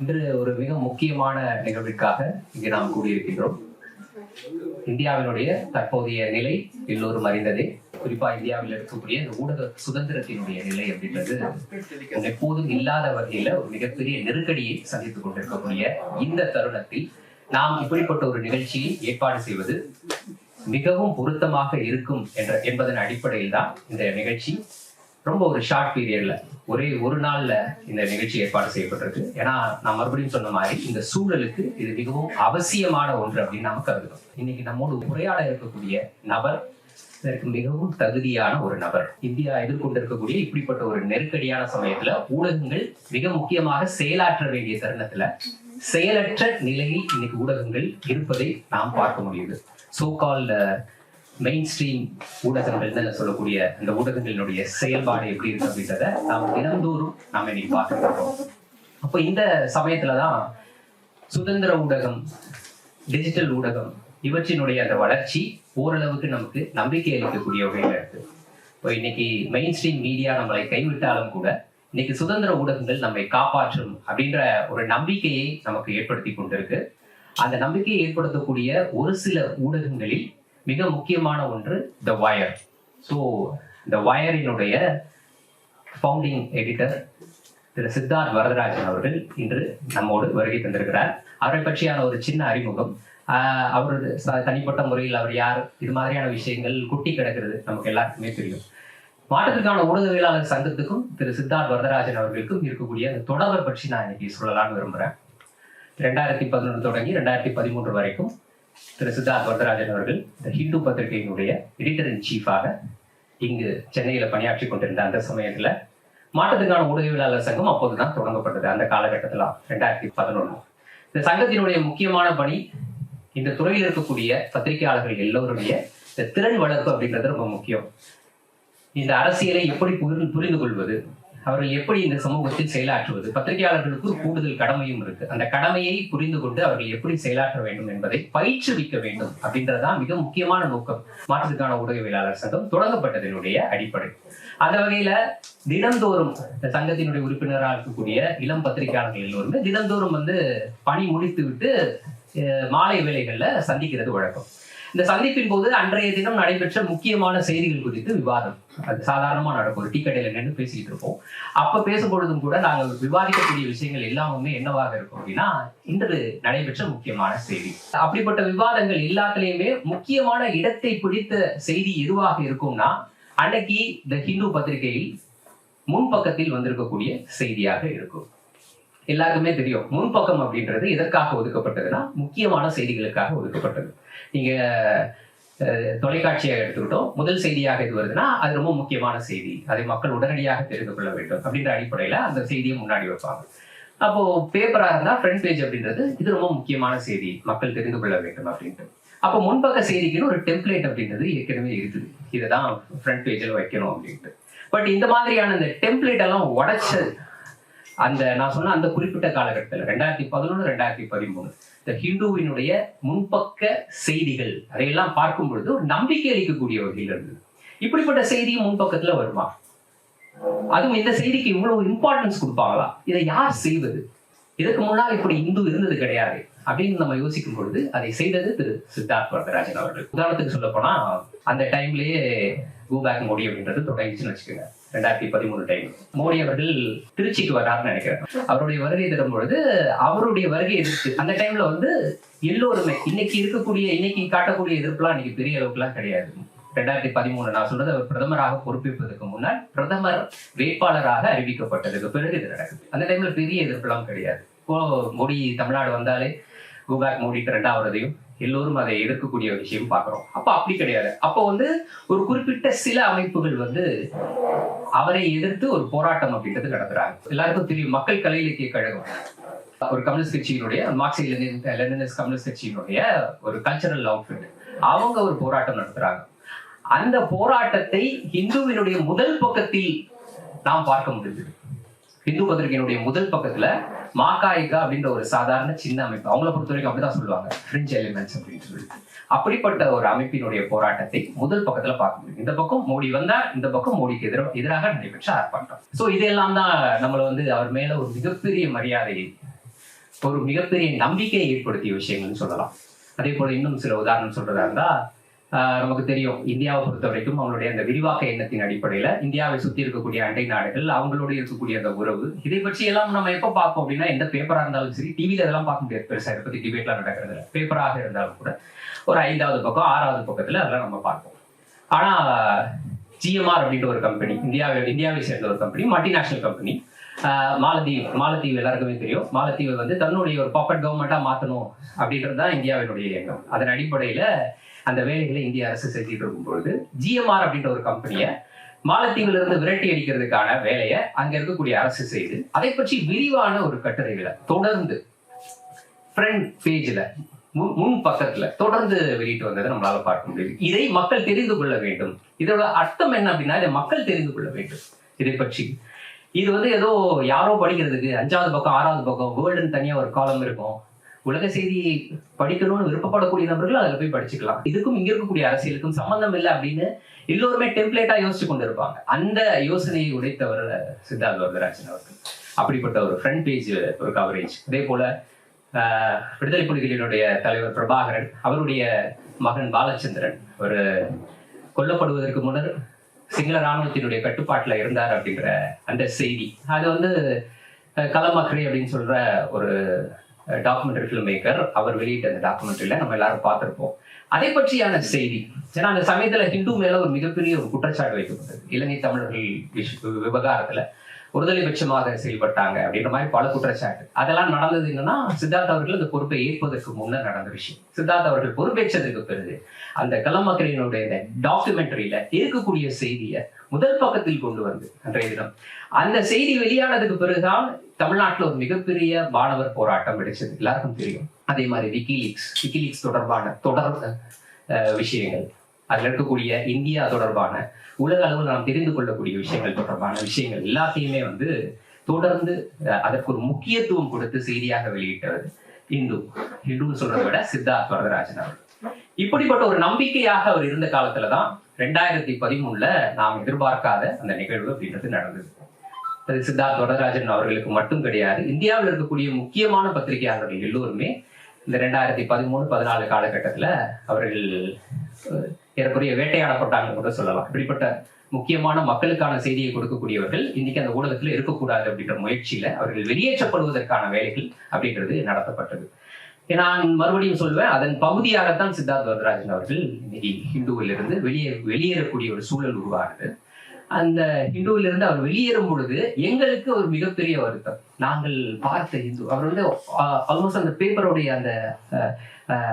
இன்று ஒரு மிக முக்கியமான நிகழ்விற்காக இங்கு நாம் கூடியிருக்கின்றோம். இந்தியாவினுடைய தற்போதைய நிலை எல்லோரும் அறிந்ததே. குறிப்பா இந்தியாவில் இருக்கக்கூடிய இந்த ஊடக சுதந்திரத்தினுடைய நிலை அப்படின்றது எப்போதும் இல்லாத வகையில ஒரு மிகப்பெரிய நெருக்கடியை சந்தித்துக் கொண்டிருக்கக்கூடிய இந்த தருணத்தில் நாம் இப்படிப்பட்ட ஒரு நிகழ்ச்சியை ஏற்பாடு செய்வது மிகவும் பொருத்தமாக இருக்கும் என்பதன் அடிப்படையில் தான் இந்த நிகழ்ச்சி ரொம்ப ஒரு ஷார்ட் பீரியட்ல ஒரே ஒரு நாள்ல இந்த நிகழ்ச்சி ஏற்பாடு செய்யப்பட்டிருக்கு. ஏன்னா நான் மறுபடியும் சொன்ன மாதிரி இந்த சூழலுக்கு இது மிகவும் அவசியமான ஒன்று அப்படின்னு நாம கருதுறோம். இன்னைக்கு நம்மோடு உரையாட இருக்கக்கூடிய நபர் இதற்கு மிகவும் தகுதியான ஒரு நபர். இந்தியா எதிர்கொண்டிருக்கக்கூடிய இப்படிப்பட்ட ஒரு நெருக்கடியான சமயத்துல ஊடகங்கள் மிக முக்கியமாக செயலாற்ற வேண்டிய தருணத்துல செயலற்ற நிலையில் இன்னைக்கு ஊடகங்கள் இருப்பதை நாம் பார்க்க முடியுது. சோ கால் மெயின் ஸ்ட்ரீம் ஊடகங்கள் சொல்லக்கூடிய அந்த ஊடகங்களினுடைய செயல்பாடு எப்படி இருக்கு அப்படின்றத நாம் தினந்தோறும் நாம இன்னைக்கு பார்த்துட்டு இருக்கோம். அப்போ இந்த சமயத்துலதான் சுதந்திர ஊடகம், டிஜிட்டல் ஊடகம் இவற்றினுடைய அந்த வளர்ச்சி ஓரளவுக்கு நமக்கு நம்பிக்கை அளிக்கக்கூடிய வகையில இருக்கு. இப்போ இன்னைக்கு மெயின் ஸ்ட்ரீம் மீடியா நம்மளை கைவிட்டாலும் கூட இன்னைக்கு சுதந்திர ஊடகங்கள் நம்மை காப்பாற்றும் அப்படின்ற ஒரு நம்பிக்கையை நமக்கு ஏற்படுத்தி கொண்டிருக்கு. அந்த நம்பிக்கையை ஏற்படுத்தக்கூடிய ஒரு சில ஊடகங்களில் மிக முக்கியமான ஒன்று த வயர். ஸோ த வயரினுடைய ஃபவுண்டிங் எடிட்டர் திரு சித்தார்த் வரதராஜன் அவர்கள் இன்று நம்மோடு வருகை தந்திருக்கிறார். அவரை பற்றியான ஒரு சின்ன அறிமுகம், அவரது தனிப்பட்ட முறையில் அவர் யார், இது மாதிரியான விஷயங்கள் குட்டி கிடக்கிறது நமக்கு எல்லாருக்குமே தெரியும். மாற்றத்திற்கான ஊடகவியலாளர் சங்கத்துக்கும் திரு சித்தார்த் வரதராஜன் அவர்களுக்கும் இருக்கக்கூடிய அந்த தொடர்பை பற்றி நான் இன்னைக்கு சொல்லலாம்னு விரும்புகிறேன். 2011 தொடங்கி 2013 வரைக்கும் திரு சித்தார்த் வரதராஜன் அவர்கள் இந்த ஹிந்து பத்திரிகையினுடைய எடிட்டர் இன் சீஃபாக இங்கு சென்னையில பணியாற்றி கொண்டிருந்த அந்த சமயத்துல மாற்றத்துக்கான ஊடகவியலாளர் சங்கம் அப்போதுதான் தொடங்கப்பட்டது. அந்த காலகட்டத்துல 2011 இந்த சங்கத்தினுடைய முக்கியமான பணி இந்த துறையில் இருக்கக்கூடிய பத்திரிகையாளர்கள் எல்லோருடைய இந்த திறன் வளர்ப்பு அப்படின்றது ரொம்ப முக்கியம். இந்த அரசியலை எப்படி புரிந்து கொள்வது, அவர்கள் எப்படி இந்த சமூகத்தில் செயலாற்றுவது, பத்திரிகையாளர்களுக்கு ஒரு கூடுதல் கடமையும் இருக்கு. அந்த கடமையை புரிந்து கொண்டு அவர்கள் எப்படி செயலாற்ற வேண்டும் என்பதை பயிற்றுவிக்க வேண்டும் அப்படின்றதுதான் மிக முக்கியமான நோக்கம் மாற்றத்துக்கான ஊடகவியலாளர் சங்கம் தொடங்கப்பட்டதனுடைய அடிப்படை. அந்த வகையில தினந்தோறும் இந்த சங்கத்தினுடைய உறுப்பினராக இருக்கக்கூடிய இளம் பத்திரிகையாளர்கள் எல்லோருமே தினந்தோறும் பணி முடித்து விட்டு மாலை வேளைகள்ல சந்திக்கிறது வழக்கம். இந்த சந்திப்பின் போது அன்றைய தினம் நடைபெற்ற முக்கியமான செய்திகள் குறித்து விவாதம், அது சாதாரணமா நடக்கும். ஒரு டீ கடையில நின்று பேசிக்கிட்டு இருப்போம். அப்ப பேசும்பொழுதும் கூட நாங்கள் விவாதிக்கக்கூடிய விஷயங்கள் எல்லாமே என்னவாக இருக்கும் அப்படின்னா இன்று நடைபெற்ற முக்கியமான செய்தி. அப்படிப்பட்ட விவாதங்கள் எல்லாத்திலையுமே முக்கியமான இடத்தை பிடித்த செய்தி எதுவாக இருக்கும்னா அன்னைக்கு இந்த ஹிந்து பத்திரிகையில் முன்பக்கத்தில் வந்திருக்கக்கூடிய செய்தியாக இருக்கும். எல்லாருக்குமே தெரியும் முன்பக்கம் அப்படின்றது எதற்காக ஒதுக்கப்பட்டதுன்னா முக்கியமான செய்திகளுக்காக ஒதுக்கப்பட்டது. நீங்க தொலைக்காட்சியாக எடுத்துக்கிட்டோம், முதல் செய்தியாக இது வருதுன்னா அது ரொம்ப முக்கியமான செய்தி, அதை மக்கள் உடனடியாக தெரிந்து கொள்ள வேண்டும் அப்படின்ற அடிப்படையில அந்த செய்தியை முன்னாடி வைப்பாங்க. அப்போ பேப்பரா இருந்தா ஃப்ரண்ட் பேஜ் அப்படின்றது இது ரொம்ப முக்கியமான செய்தி, மக்கள் தெரிந்து கொள்ள வேண்டும் அப்படின்ட்டு. அப்போ முன்பக்க செய்திக்குன்னு ஒரு டெம்ப்ளேட் அப்படின்றது ஏற்கனவே இருக்குது, இதைதான் ஃப்ரண்ட் பேஜில் வைக்கணும் அப்படின்ட்டு. பட் இந்த மாதிரியான இந்த டெம்ப்ளேட் எல்லாம் உடைச்சது அந்த நான் சொன்ன அந்த குறிப்பிட்ட காலகட்டத்தில் 2011 2013 இந்த ஹிந்துவினுடைய முன்பக்க செய்திகள் அதையெல்லாம் பார்க்கும் பொழுது ஒரு நம்பிக்கை அளிக்கக்கூடிய வகையில் இருந்தது. இப்படிப்பட்ட செய்தியும் முன்பக்கத்துல வருமா, அதுவும் இந்த செய்திக்கு இவ்வளவு இம்பார்ட்டன்ஸ் கொடுப்பாங்களா, இதை யார் செய்வது, இதுக்கு முன்னால் இப்படி இந்து இருந்தது கிடையாது அப்படின்னு நம்ம யோசிக்கும் பொழுது அதை செய்தது திரு சித்தார்த் வரதராஜன் அவர்கள். உதாரணத்துக்கு சொல்ல போனா அந்த டைம்லயே கோ பேக் மோடி அப்படின்றது தொடங்கிச்சுன்னு வச்சுக்கோங்க. 2013 டைம் மோடி அவர்கள் திருச்சிக்கு வர்றாருன்னு நினைக்கிறேன். அவருடைய வருகை தரும் பொழுது அவருடைய வருகை எதிர்த்து அந்த டைம்ல எல்லோருமே இன்னைக்கு காட்டக்கூடிய எதிர்ப்புலாம் இன்னைக்கு பெரிய அளவுக்குலாம் கிடையாது. 2013 நான் சொல்றது அவர் பிரதமராக பொறுப்பேற்பதற்கு முன்னால் பிரதமர் வேட்பாளராக அறிவிக்கப்பட்டதுக்கு பிறகு இது நடக்குது. அந்த டைம்ல பெரிய எதிர்ப்புலாம் கிடையாது. இப்போ மோடி தமிழ்நாடு வந்தாலே கோபேக் மோடிக்கு 2வதையும் எல்லோரும் அதை எதிர்க்கக்கூடிய விஷயம் பார்க்கிறோம். அப்ப அப்படி கிடையாது. அப்போ ஒரு குறிப்பிட்ட சில அமைப்புகள் அவரை எதிர்த்து ஒரு போராட்டம் அப்படின்றது நடத்துறாங்க. எல்லாருக்கும் தெரியும் மக்கள் கலை இலக்கிய கழகம், ஒரு கம்யூனிஸ்ட் கட்சியினுடைய மார்க்சிய லெனினிஸ்ட் கம்யூனிஸ்ட் கட்சியினுடைய ஒரு கல்ச்சரல் அவுட்ஃபிட், அவங்க ஒரு போராட்டம் நடத்துறாங்க. அந்த போராட்டத்தை இந்துவினுடைய முதல் பக்கத்தில் நாம் பார்க்க முடியுது. இந்து பத்திரிகையினுடைய முதல் பக்கத்துல மாக்காயிகா அப்படின்ற ஒரு சாதாரண சின்ன அமைப்பு, அவங்கள பொறுத்த வரைக்கும் அப்படிதான் சொல்லுவாங்க, ஃப்ரிஞ்ச் எலிமெண்ட்ஸ் அப்படின்னு சொல்லிட்டு, அப்படிப்பட்ட ஒரு அமைப்பினுடைய போராட்டத்தை முதல் பக்கத்துல பார்க்க முடியும். இந்த பக்கம் மோடி வந்தா, இந்த பக்கம் மோடிக்கு எதிராக நடைபெற்ற ஆர்ப்பாட்டம். சோ இதெல்லாம் தான் நம்மள அவர் மேல ஒரு மிகப்பெரிய மரியாதையை ஒரு மிகப்பெரிய நம்பிக்கையை ஏற்படுத்திய விஷயங்கள்னு சொல்லலாம். அதே போல இன்னும் சில உதாரணம் சொல்றதா இருந்தா, நமக்கு தெரியும் இந்தியாவை பொறுத்த வரைக்கும் அவங்களுடைய அந்த விரிவாக்க எண்ணத்தின் அடிப்படையில இந்தியாவை சுத்தி இருக்கக்கூடிய அண்டை நாடுகள், அவங்களோட இருக்கக்கூடிய அந்த உறவு, இதை பற்றி எல்லாம் நம்ம எப்ப பார்ப்போம் அப்படின்னா, எந்த பேப்பரா இருந்தாலும் சரி, டிவில இதெல்லாம் பார்க்க முடியாது பெருசா, இதை பத்தி டிபேட்லாம் நடக்கிறது. பேப்பராக இருந்தாலும் கூட ஒரு 5வது பக்கம் 6வது பக்கத்துல அதெல்லாம் நம்ம பார்ப்போம். ஆனா GMR அப்படின்ற ஒரு கம்பெனி, இந்தியாவை சேர்ந்த ஒரு கம்பெனி, மல்டிநேஷனல் கம்பெனி, மாலத்தீவு எல்லாருக்குமே தெரியும். மாலத்தீவை வந்து தன்னுடைய ஒரு பாப்பட் கவர்மெண்டா மாத்தணும் அப்படின்றது தான் இந்தியாவினுடைய எண்ணம். அதன் அடிப்படையில அந்த வேலைகளை இந்திய அரசு செஞ்சுட்டு இருக்கும் பொழுது GMR அப்படின்ற ஒரு கம்பெனியை மாலத்தீவுல இருந்து விரட்டி அடிக்கிறதுக்கான வேலையை அங்க இருக்கக்கூடிய அரசு செய்து அதை பற்றி விரிவான ஒரு கட்டுரைகளை தொடர்ந்து ஃப்ரண்ட் பேஜ்ல முன் பக்கத்துல தொடர்ந்து வெளியிட்டு வந்ததை நம்மளால பார்க்க முடியுது. இதை மக்கள் தெரிந்து கொள்ள வேண்டும். இதோட அர்த்தம் என்ன அப்படின்னா, இதை மக்கள் தெரிந்து கொள்ள வேண்டும். இதை பற்றி இது வந்து ஏதோ யாரோ படிக்கிறதுக்கு 5வது பக்கம் 6வது பக்கம் வேர்ல்டுன்னு தனியா ஒரு காலம் இருக்கும். உலக செய்தியை படிக்கணும்னு விருப்பப்படக்கூடிய நபர்கள் அதில் போய் படிச்சுக்கலாம். இதுக்கும் இங்க இருக்கக்கூடிய அரசியலுக்கும் சம்பந்தம் இல்லை அப்படின்னு எல்லோருமே டெம்ப்ளேட்டா யோசிச்சு கொண்டு இருப்பாங்க. அந்த யோசனையை உடைத்தவர் சித்தார்த் வரதராஜன் அவர்கள். அப்படிப்பட்ட ஒரு ஃப்ரண்ட் பேஜ் ஒரு கவரேஜ். அதே போல விடுதலை புலிகளினுடைய தலைவர் பிரபாகரன், அவருடைய மகன் பாலச்சந்திரன் ஒரு கொல்லப்படுவதற்கு முன்னர் சிங்கள ராணுவத்தினுடைய கட்டுப்பாட்டுல இருந்தார் அப்படின்ற அந்த செய்தி, அது வந்து கலமக்ரி அப்படின்னு சொல்ற ஒரு டாக்குமெண்ட்ரி ஃபில்ம் மேக்கர் அவர் வெளியிட்ட அந்த டாக்குமெண்ட்ரியில நம்ம எல்லாரும் பார்த்திருப்போம். அதை பற்றியான செய்தி. ஏன்னா அந்த சமயத்துல ஹிந்து மேல ஒரு மிகப்பெரிய ஒரு குற்றச்சாட்டு வைக்கப்பட்டது. இலங்கை தமிழர்கள் விவகாரத்துல ஒருதலை பட்சமாக செயல்பட்டாங்க அப்படின்ற மாதிரி பல குற்றச்சாட்டு. அதெல்லாம் நடந்தது என்னன்னா, சித்தார்த் அவர்கள் அந்த பொறுப்பை ஏற்பதற்கு முன்னர் நடந்த விஷயம். சித்தார்த் அவர்கள் பொறுப்பேற்றதுக்கு பிறகு அந்த கலமக்கரையினுடைய டாக்குமெண்ட்ரியில இருக்கக்கூடிய செய்தியை முதல் பக்கத்தில் கொண்டு வந்து அன்றைய தினம் அந்த செய்தி வெளியானதுக்கு பிறகுதான் தமிழ்நாட்டில் ஒரு மிகப்பெரிய மாணவர் போராட்டம் கிடைச்சது, எல்லாருக்கும் தெரியும். அதே மாதிரி விக்கிலீக்ஸ் தொடர்பான தொடர் விஷயங்கள், அதுல இருக்கக்கூடிய இந்தியா தொடர்பான உலக அளவில் நாம் தெரிந்து கொள்ளக்கூடிய விஷயங்கள் தொடர்பான விஷயங்கள் எல்லாத்தையுமே வந்து தொடர்ந்து அதற்கு ஒரு முக்கியத்துவம் கொடுத்து செய்தியாக வெளியிட்டவர் ஹிந்துன்னு சொல்றதை விட சித்தார்த் வரதராஜன் அவர். இப்படிப்பட்ட ஒரு நம்பிக்கையாக அவர் இருந்த காலத்துலதான் 2013 நாம் எதிர்பார்க்காத அந்த நிகழ்வு அப்படின்றது நடந்தது. அது சித்தார்த் வரதராஜன் அவர்களுக்கு மட்டும் கிடையாது, இந்தியாவில் இருக்கக்கூடிய முக்கியமான பத்திரிகையாளர்கள் எல்லோருமே இந்த 2013-14 காலகட்டத்துல அவர்கள் ஏறக்குறைய வேட்டையாடப்பட்டாங்கன்னு கூட சொல்லலாம். இப்படிப்பட்ட முக்கியமான மக்களுக்கான செய்தியை கொடுக்கக்கூடியவர்கள் இன்னைக்கு அந்த ஊடகத்துல இருக்கக்கூடாது அப்படின்ற முயற்சியில அவர்கள் வெளியேற்றப்படுவதற்கான வேலைகள் அப்படின்றது நடத்தப்பட்டது. நான் மறுபடியும் சொல்லுவேன், அதன் பகுதியாகத்தான் சித்தார்த் வரதராஜன் அவர்கள் இன்னைக்கு ஹிந்துவிலிருந்து வெளியேறக்கூடிய ஒரு சூழல் உருவானது. அந்த ஹிந்துவிலிருந்து அவர் வெளியேறும் பொழுது எங்களுக்கு ஒரு மிகப்பெரிய வருத்தம். நாங்கள் பார்த்த ஹிந்து அவர் வந்து ஆல்மோஸ்ட் அந்த பேப்பருடைய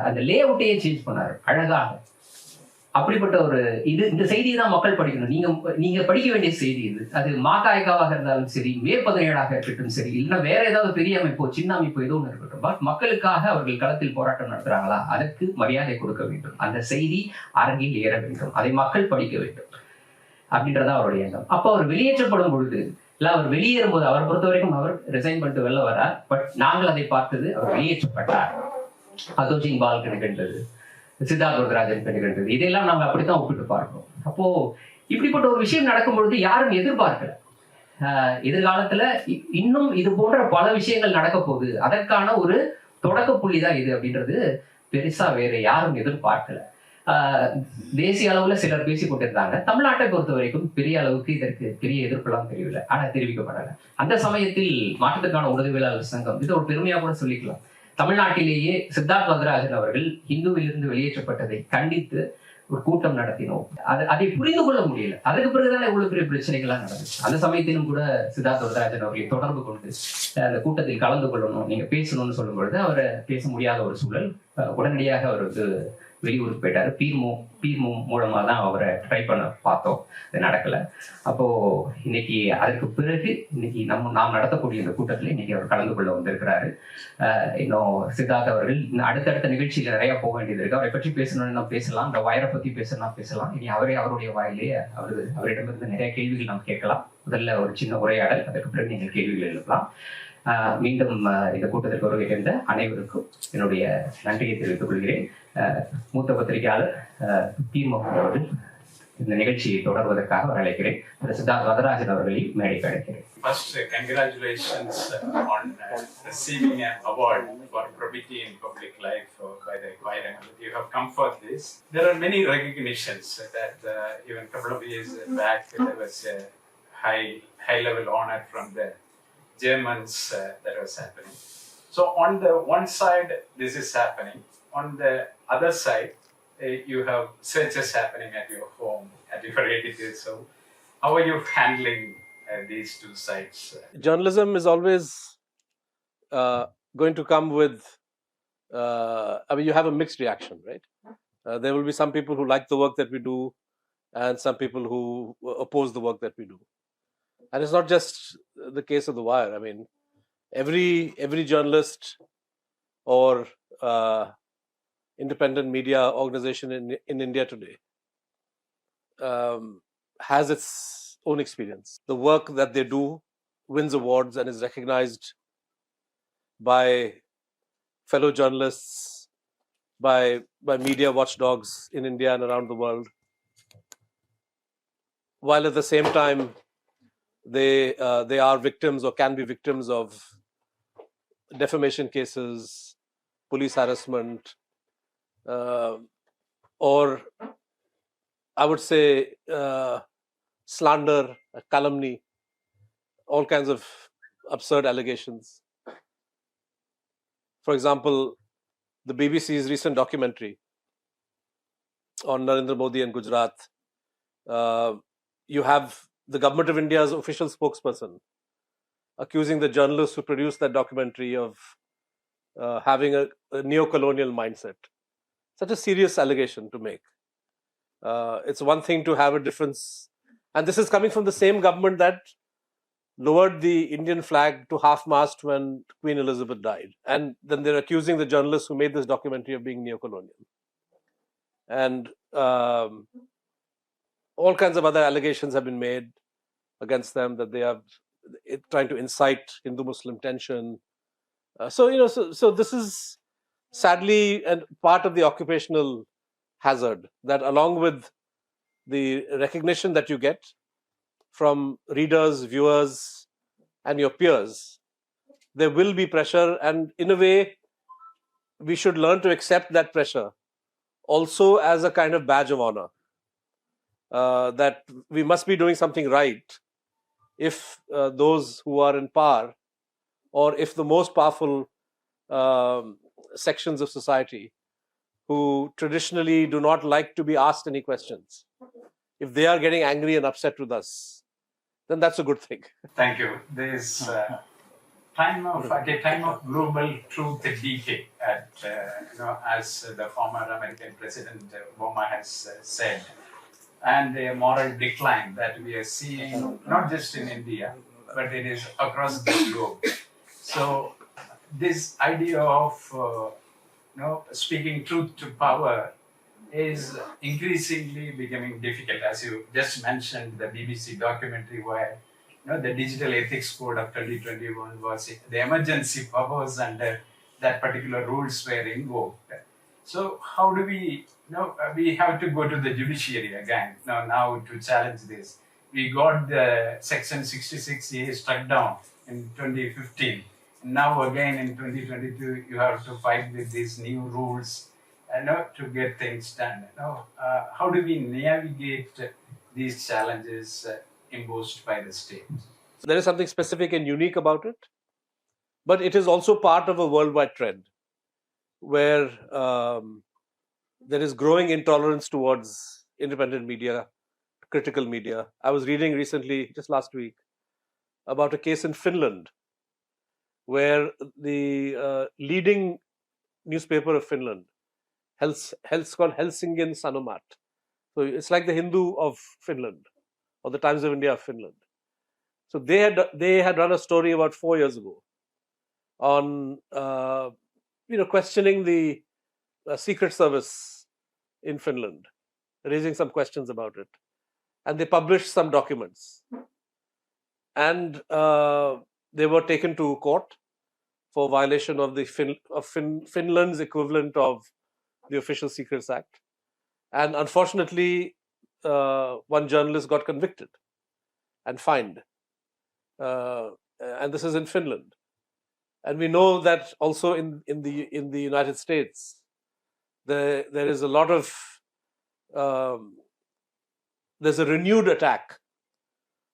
அந்த லே அவுட்டையே சேஞ்ச் பண்ணாரு அழகாக. அப்படிப்பட்ட ஒரு இந்த செய்தியை தான் மக்கள் படிக்கணும். நீங்க படிக்க வேண்டிய செய்தி இது. அது மாகாய்காவாக இருந்தாலும் சரி, மே 17ஆக இருக்கட்டும் சரி, இல்லைன்னா வேற ஏதாவது பெரிய அமைப்போ சின்ன அமைப்போ ஏதோ ஒன்று இருக்கட்டும், பட் மக்களுக்காக அவர்கள் களத்தில் போராட்டம் நடத்துறாங்களா, அதற்கு மரியாதை கொடுக்க வேண்டும். அந்த செய்தி அரங்கில் ஏற வேண்டும், அதை மக்கள் படிக்க வேண்டும் அப்படின்றதான் அவருடைய எண்ணம். அப்போ அவர் வெளியேற்றப்படும் பொழுது இல்ல அவர் வெளியேறும் போது அவரை பொறுத்த வரைக்கும் அவர் ரிசைன் பண்ணிட்டு வெளில வரார். பட் நாங்கள் அதை பார்த்தது அவர் வெளியேற்றப்பட்டார். அதோஜிங் பால் நிகழ்ந்தது, சித்தார்த் வரதராஜன் நிகழ்ந்தது, இதெல்லாம் நாங்கள் அப்படித்தான் ஒப்பிட்டு பார்க்கிறோம். அப்போ இப்படிப்பட்ட ஒரு விஷயம் நடக்கும் பொழுது யாரும் எதிர்பார்க்கல எதிர்காலத்துல இன்னும் இது போன்ற பல விஷயங்கள் நடக்க போகுது, அதற்கான ஒரு தொடக்க புள்ளிதான் இது அப்படின்றது பெருசா வேற யாரும் எதிர்பார்க்கல. தேசிய அளவுல சிலர் பேசிக் கொண்டிருந்தாங்க. தமிழ்நாட்டை பொறுத்த வரைக்கும் பெரிய அளவுக்கு இதற்கு பெரிய எதிர்ப்பெல்லாம் தெரியவில்லை, ஆனா தெரிவிக்கப்படல. அந்த சமயத்தில் மாற்றத்துக்கான உதவியாளர் சங்கம், இது ஒரு பெருமையா கூட சொல்லிக்கலாம், தமிழ்நாட்டிலேயே சித்தார்த் வரதராஜன் அவர்கள் இந்துவிலிருந்து வெளியேற்றப்பட்டதை கண்டித்து ஒரு கூட்டம் நடத்தினோம். அதை புரிந்து கொள்ள முடியல. அதுக்கு பிறகுதான் இவ்வளவு பெரிய பிரச்சனைகள்லாம் நடந்துச்சு. அந்த சமயத்திலும் கூட சித்தார்த் வரதராஜன் அவர்களை தொடர்பு கொண்டு அந்த கூட்டத்தில் கலந்து கொள்ளணும், நீங்க பேசணும்னு சொல்லும் பொழுது அவரை பேச முடியாத ஒரு சூழல். உடனடியாக அவர் வந்து வெளியூருக்கு போயிட்டாரு. பீர்மு மூலமா தான் அவரை ட்ரை பண்ண பார்த்தோம், அது நடக்கல. அப்போ இன்னைக்கு அதற்கு பிறகு இன்னைக்கு நாம் நடத்தக்கூடிய இந்த கூட்டத்தில் இன்னைக்கு அவர் கலந்து கொள்ள வந்திருக்கிறாரு. இன்னும் சித்தார்த் அவர்கள் அடுத்தடுத்த நிகழ்ச்சியில நிறைய போக வேண்டியது இருக்கு. அவரை பற்றி பேசணும்னு நாம் பேசலாம், இந்த வயரை பத்தி பேசலாம். இனி அவருடைய வாயிலேயே அவரிடமிருந்து நிறைய கேள்விகள் நாம் கேட்கலாம். முதல்ல ஒரு சின்ன உரையாடல், அதற்கு பிறகு நீங்கள் கேள்விகள் எழுப்பலாம். மீண்டும் இந்த கூட்டத்திற்கு வருகை தந்த அனைவருக்கும் என்னுடைய நன்றியை தெரிவித்துக் கொள்கிறேன். மூத்த பத்திரிகையாளர் பி. முகமது அவர்கள் இந்த நிகழ்ச்சியை தொடர்வதற்காக அழைக்கிறேன். திரு சித்தார்த் வரதராஜன் அவர்களை மேடைக்கு அழைக்கிறேன். First, congratulations on receiving an award for probity in public life by the choir. You have come for this. There are many recognitions that even a couple of years back there was a high-level honor from the Germans that was happening. So on the one side, this is happening. On the other side, you have searches happening at your home, at your editors. So how are you handling these two sides? Journalism is always going to come with, you have a mixed reaction, right? There will be some people who like the work that we do and some people who oppose the work that we do. And it's not just the case of The Wire. I mean, every journalist or independent media organization in India today has its own experience. The work that they do wins awards and is recognized by fellow journalists, by media watchdogs in India and around the world, while at the same time they are victims or can be victims of defamation cases, police harassment, or I would say slander, calumny, all kinds of absurd allegations. For example, the BBC's recent documentary on Narendra Modi and Gujarat, you have the government of India's official spokesperson accusing the journalists who produced that documentary of having a neo-colonial mindset. Such a serious allegation to make. It's one thing to have a difference, and this is coming from the same government that lowered the Indian flag to half-mast when Queen Elizabeth died. And then they're accusing the journalists who made this documentary of being neo-colonial. And all kinds of other allegations have been made against them, that they are trying to incite Hindu-Muslim tension. So this is sadly and part of the occupational hazard, that along with the recognition that you get from readers, viewers, and your peers, there will be pressure, and in a way, we should learn to accept that pressure also as a kind of badge of honor, that we must be doing something right if those who are in power, or if the most powerful sections of society who traditionally do not like to be asked any questions, if they are getting angry and upset with us, then that's a good thing. Thank you. This time of global truth decay, as the former American President Obama has said, and a moral decline that we are seeing not just in India, but it is across the globe. So this idea of speaking truth to power is increasingly becoming difficult. As you just mentioned, the BBC documentary where the Digital Ethics Code of 2021 was the emergency powers under that particular rules were invoked. So how do we we have to go to the judiciary again now to challenge this. We got the Section 66A struck down in 2015. Now again in 2022, you have to fight with these new rules to get things done. How do we navigate these challenges imposed by the state? There is something specific and unique about it, but it is also part of a worldwide trend where there is growing intolerance towards independent media, critical media. I was reading recently, just last week, about a case in Finland where the leading newspaper of Finland, called Helsingin Sanomat. So it's like the Hindu of Finland, or the Times of India of Finland. So they had run a story about 4 years ago on questioning the Secret Service in Finland, raising some questions about it, and they published some documents, and they were taken to court for violation of the Finland's equivalent of the Official Secrets Act. And unfortunately, one journalist got convicted and fined. And this is in Finland. And we know that also in the United States, there is a lot of there's a renewed attack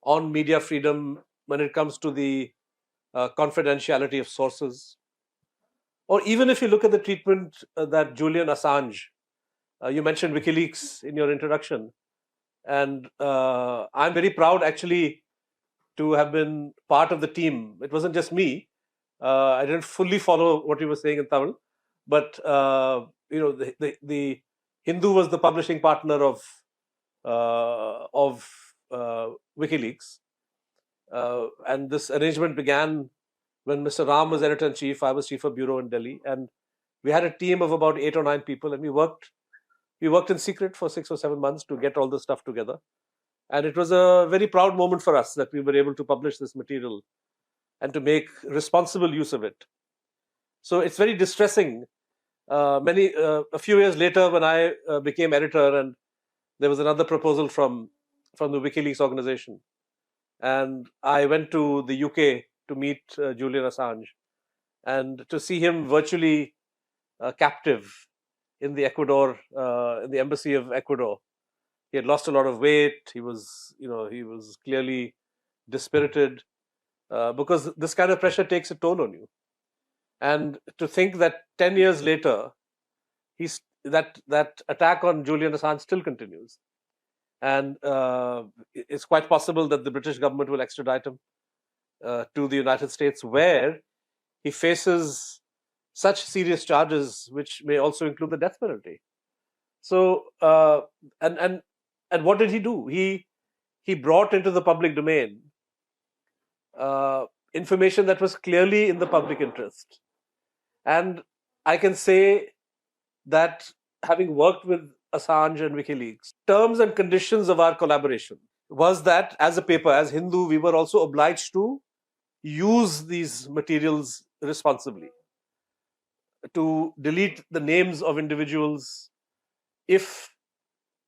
on media freedom when it comes to the confidentiality of sources. Or even if you look at the treatment that Julian Assange, you mentioned WikiLeaks in your introduction, and I'm very proud actually to have been part of the team. It wasn't just me. I didn't fully follow what you were saying in Tamil, but the Hindu was the publishing partner of WikiLeaks, and this arrangement began when Mr. Ram was editor-in-chief. I was chief of bureau in Delhi, and we had a team of about 8 or 9 people, and we worked in secret for 6 or 7 months to get all this stuff together. And it was a very proud moment for us that we were able to publish this material and to make responsible use of it. So it's very distressing. A few years later, when I became editor, and there was another proposal from the WikiLeaks organization, and I went to the UK to meet Julian Assange, and to see him virtually captive in the Ecuador, in the embassy of Ecuador. He had lost a lot of weight. He was clearly dispirited, because this kind of pressure takes a toll on you. And to think that 10 years later, that attack on Julian Assange still continues. And it's quite possible that the British government will extradite him to the United States, where he faces such serious charges, which may also include the death penalty. So, and what did he do? He brought into the public domain information that was clearly in the public interest. And I can say that, having worked with Assange and WikiLeaks, terms and conditions of our collaboration was that as a paper, as Hindu, we were also obliged to use these materials responsibly, to delete the names of individuals if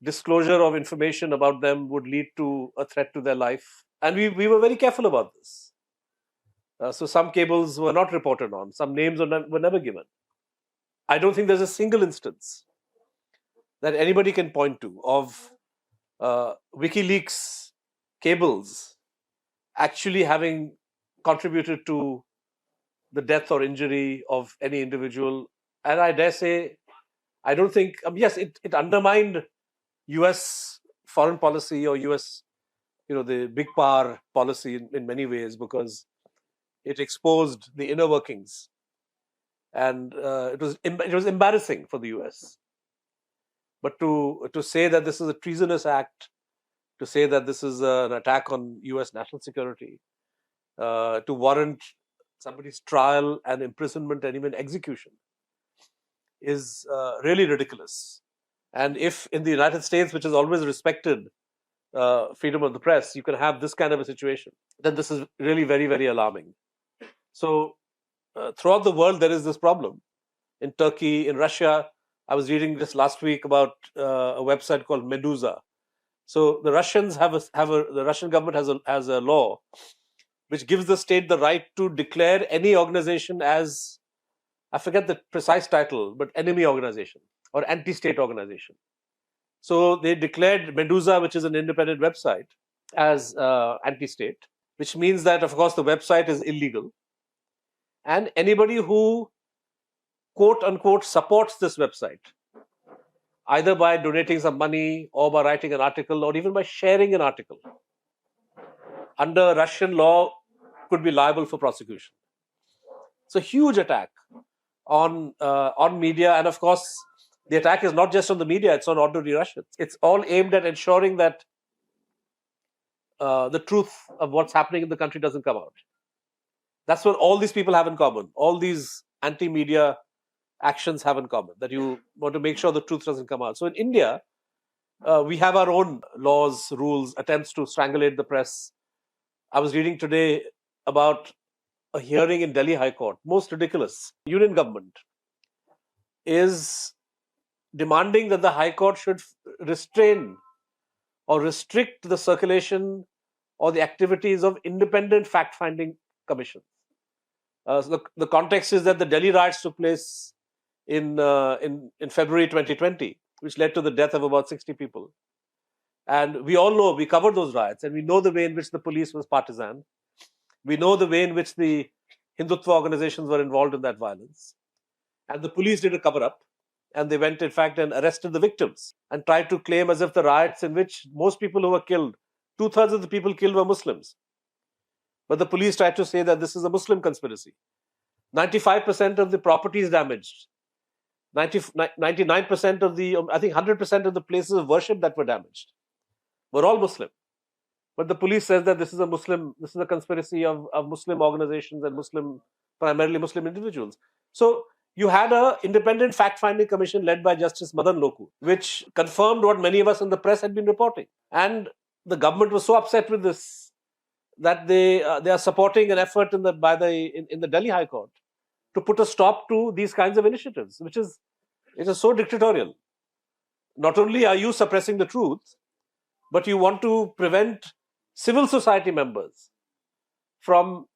disclosure of information about them would lead to a threat to their life. And we were very careful about this. So some cables were not reported on, some names were never given. I don't think there's a single instance that anybody can point to of WikiLeaks cables actually having contributed to the death or injury of any individual. And I dare say, I don't think, yes, it undermined US foreign policy or US, the big power policy in many ways, because it exposed the inner workings. And it was embarrassing for the US. But to say that this is a treasonous act, to say that this is an attack on US national security, to warrant somebody's trial and imprisonment and even execution, is really ridiculous. And if in the United States, which has always respected freedom of the press, you can have this kind of a situation, then this is really very, very alarming. So throughout the world, there is this problem. In Turkey, in Russia, I was reading just last week about a website called Medusa. So the Russians the Russian government has a law which gives the state the right to declare any organization as, I forget the precise title, but enemy organization or anti-state organization. So they declared Medusa, which is an independent website, as anti-state, which means that, of course, the website is illegal. And anybody who, quote unquote, supports this website, either by donating some money or by writing an article or even by sharing an article, under Russian law could be liable for prosecution. It's a huge attack on media. And of course, the attack is not just on the media, it's on ordinary Russians. It's all aimed at ensuring that the truth of what's happening in the country doesn't come out. That's what all these people have in common. All these anti-media actions have in common, that you want to make sure the truth doesn't come out. So in India, we have our own laws, rules, attempts to strangulate the press. I was reading today about a hearing in Delhi High Court, most ridiculous. Union government is demanding that the High Court should restrain or restrict the circulation or the activities of independent fact-finding commissions. So the context is that the Delhi riots took place in February 2020, which led to the death of about 60 people. And we all know, we covered those riots, and we know the way in which the police was partisan. We know the way in which the Hindutva organizations were involved in that violence. And the police did a cover-up, and they went, in fact, and arrested the victims and tried to claim as if the riots in which most people who were killed, 2/3 of the people killed were Muslims. But the police tried to say that this is a Muslim conspiracy. 95% of the properties damaged, 99% of the, I think 100% of the places of worship that were damaged were all Muslim. But the police says that this is a conspiracy of Muslim organizations and primarily Muslim individuals. So you had an independent fact-finding commission led by Justice Madan Loku, which confirmed what many of us in the press had been reporting. And the government was so upset with this that they are supporting an effort in the Delhi High Court to put a stop to these kinds of initiatives, it is so dictatorial. Not only are you suppressing the truth, but you want to prevent civil society members from,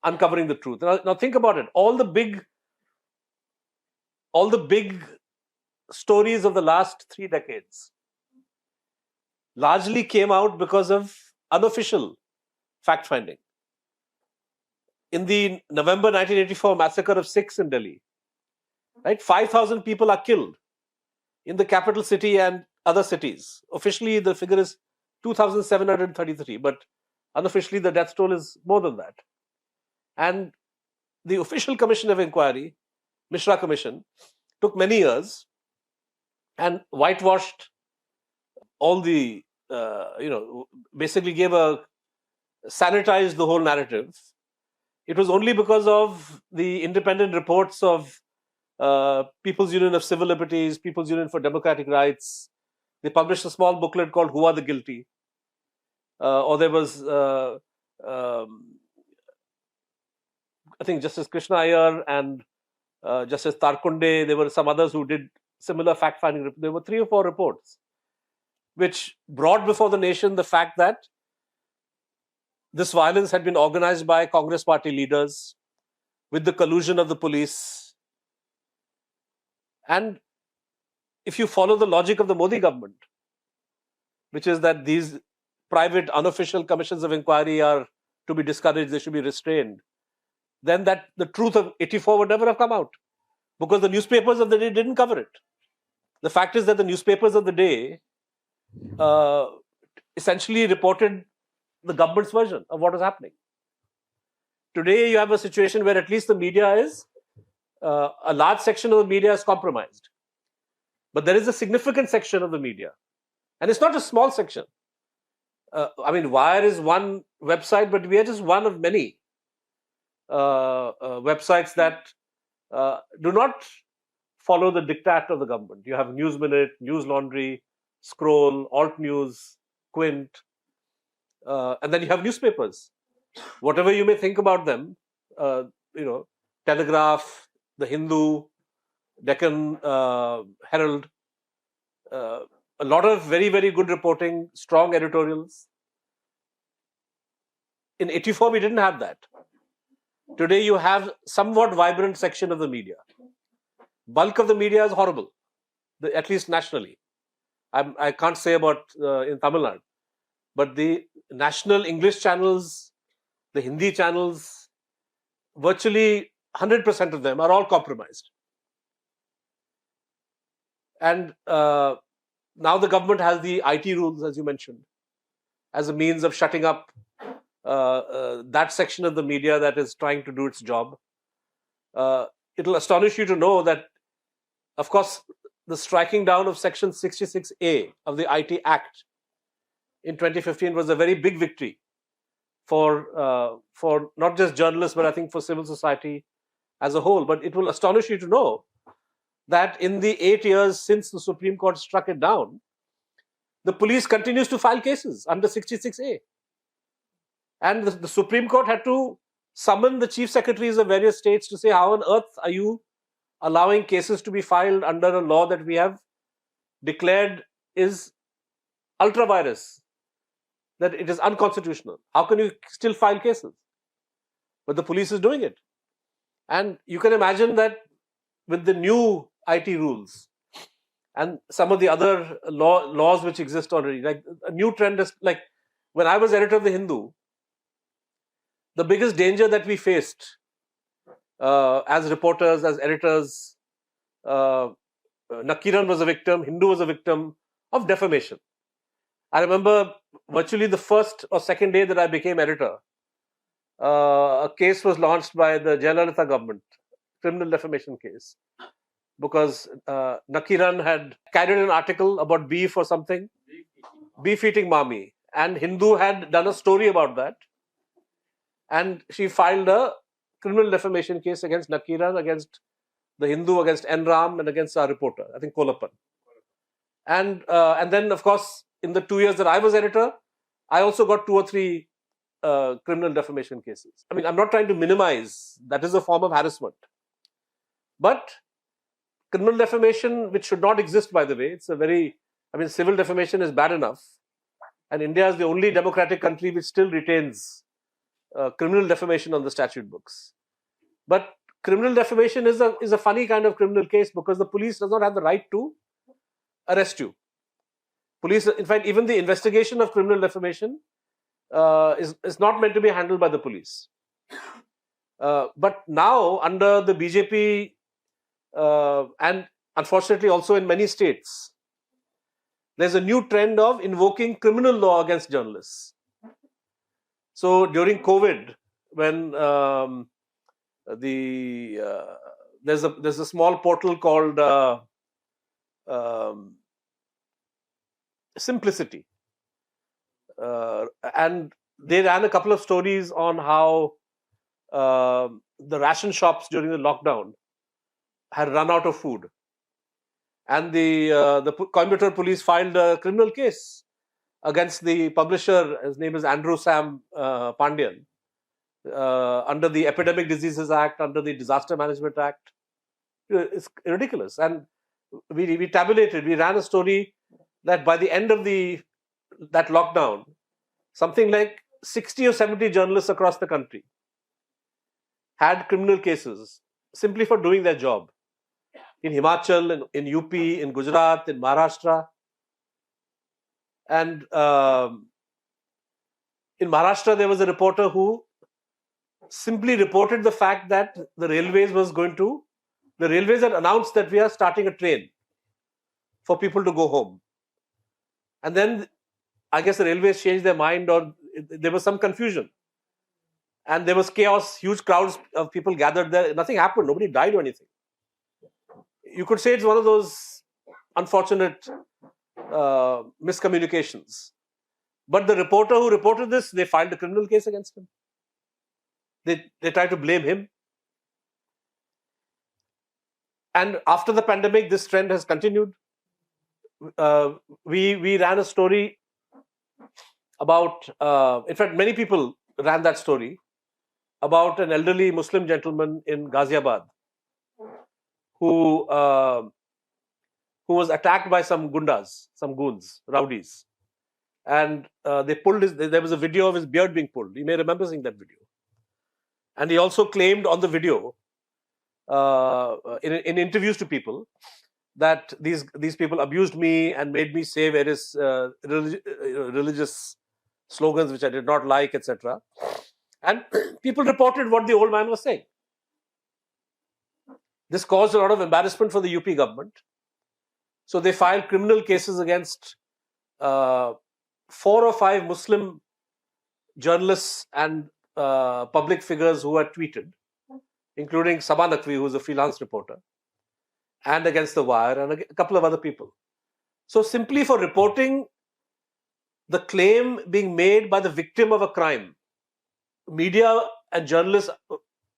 uncovering the truth. Now think about it. All the big stories of the last 3 decades largely came out because of unofficial fact-finding. In the November 1984 massacre of Sikhs in Delhi, right, 5,000 people are killed in the capital city and other cities. Officially, the figure is 2,733, but unofficially, the death toll is more than that. And the official commission of inquiry, Mishra Commission, took many years and whitewashed all the, basically sanitized the whole narrative. It was only because of the independent reports of People's Union of Civil Liberties, People's Union for Democratic Rights. They published a small booklet called Who Are the Guilty? Or there was, I think, Justice Krishna Iyer and Justice Tarkunde. There were some others who did similar fact-finding. There were 3 or 4 reports which brought before the nation the fact that this violence had been organized by Congress party leaders with the collusion of the police. And if you follow the logic of the Modi government, which is that these private unofficial commissions of inquiry are to be discouraged, they should be restrained, then the truth of 84 would never have come out, because the newspapers of the day didn't cover it. The fact is that the newspapers of the day essentially reported the government's version of what was happening. Today, you have a situation where at least the media is, a large section of the media is compromised. But there is a significant section of the media. And it's not a small section. Wire is one website, but we are just one of many websites that do not follow the diktat of the government. You have News Minute, News Laundry, Scroll, Alt News, Quint, and then you have newspapers. Whatever you may think about them, Telegraph, The Hindu, Deccan Herald, a lot of very, very good reporting, strong editorials. In 84, we didn't have that. Today, you have somewhat vibrant section of the media. Bulk of the media is horrible, at least nationally. I can't say about in Tamil Nadu, but the national English channels, the Hindi channels, virtually 100% of them are all compromised. And now the government has the IT rules, as you mentioned, as a means of shutting up that section of the media that is trying to do its job. It will astonish you to know that, of course, the striking down of Section 66A of the IT Act in 2015 was a very big victory for not just journalists, but I think for civil society as a whole. But it will astonish you to know that in the 8 years since the Supreme Court struck it down, the police continues to file cases under 66A. And the Supreme Court had to summon the chief secretaries of various states to say, how on earth are you allowing cases to be filed under a law that we have declared is ultra-virus, that it is unconstitutional. How can you still file cases? But the police is doing it. And you can imagine that with the new IT rules and some of the other laws which exist already, like a new trend is like when I was editor of the Hindu, the biggest danger that we faced as reporters, as editors, Nakiran was a victim, Hindu was a victim of defamation. I remember virtually the first or second day that I became editor, a case was launched by the Jayalalitha government, criminal defamation case, because Nakiran had carried an article about beef or something, beef eating mommy, and Hindu had done a story about that, and she filed a criminal defamation case against Nakiran, against the Hindu, against Enram, and against our reporter, I think Kolappan. And then, of course, in the 2 years that I was editor, I also got 2 or 3 criminal defamation cases. I mean, I'm not trying to minimize, that is a form of harassment. But criminal defamation, which should not exist, by the way, it's a very, I mean, civil defamation is bad enough. And India is the only democratic country which still retains criminal defamation on the statute books. But criminal defamation is a funny kind of criminal case because the police does not have the right to arrest you. Police, in fact, even the investigation of criminal defamation is not meant to be handled by the police. But now, under the BJP, and unfortunately also in many states, there's a new trend of invoking criminal law against journalists. So during COVID, when there's a small portal called Simplicity, and they ran a couple of stories on how the ration shops during the lockdown had run out of food, and the Coimbatore police filed a criminal case against the publisher. His name is Andrew Sam Pandian, under the Epidemic Diseases Act, under the Disaster Management Act. It's ridiculous. And we tabulated, we ran a story that by the end of that lockdown, something like 60 or 70 journalists across the country had criminal cases simply for doing their job. In Himachal, in UP, in Gujarat, in Maharashtra. And in Maharashtra, there was a reporter who simply reported the fact that the railways had announced that we are starting a train for people to go home. And then I guess the railways changed their mind, or there was some confusion. And there was chaos, huge crowds of people gathered there. Nothing happened, nobody died or anything. You could say it's one of those unfortunate miscommunications. But the reporter who reported this, they filed a criminal case against him. They tried to blame him. And after the pandemic, this trend has continued. We ran a story about, in fact, many people ran that story about an elderly Muslim gentleman in Ghaziabad who was attacked by some gundas, some goons, rowdies. And they pulled there was a video of his beard being pulled. You may remember seeing that video. And he also claimed on the video, in interviews to people, that these people abused me and made me say various religious slogans which I did not like, etc. And people reported what the old man was saying. This caused a lot of embarrassment for the UP government. So they filed criminal cases against 4 or 5 Muslim journalists and public figures who had tweeted, including Sabah Naqvi, who is a freelance reporter, and against The Wire, and a couple of other people. So simply for reporting the claim being made by the victim of a crime, media and journalists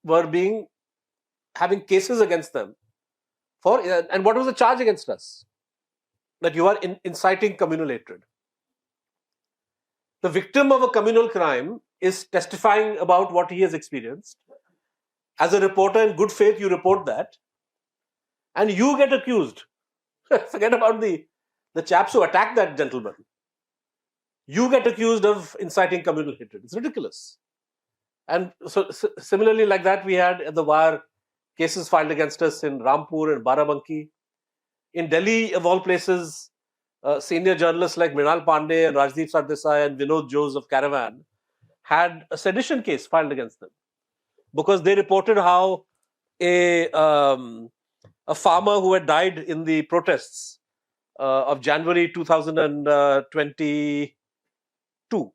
were having cases against them for, and what was the charge against us? That you are inciting communal hatred. The victim of a communal crime is testifying about what he has experienced. As a reporter in good faith, you report that, and you get accused. Forget about the the chaps who attacked that gentleman, you get accused of inciting communal hatred. It's ridiculous. And so similarly like that, we had at the Wire cases filed against us in Rampur and Barabanki. In Delhi, of all places, senior journalists like Mrinal Pandey and Rajdeep Sardesai and Vinod Jose of Caravan had a sedition case filed against them because they reported how a farmer who had died in the protests of January 2022,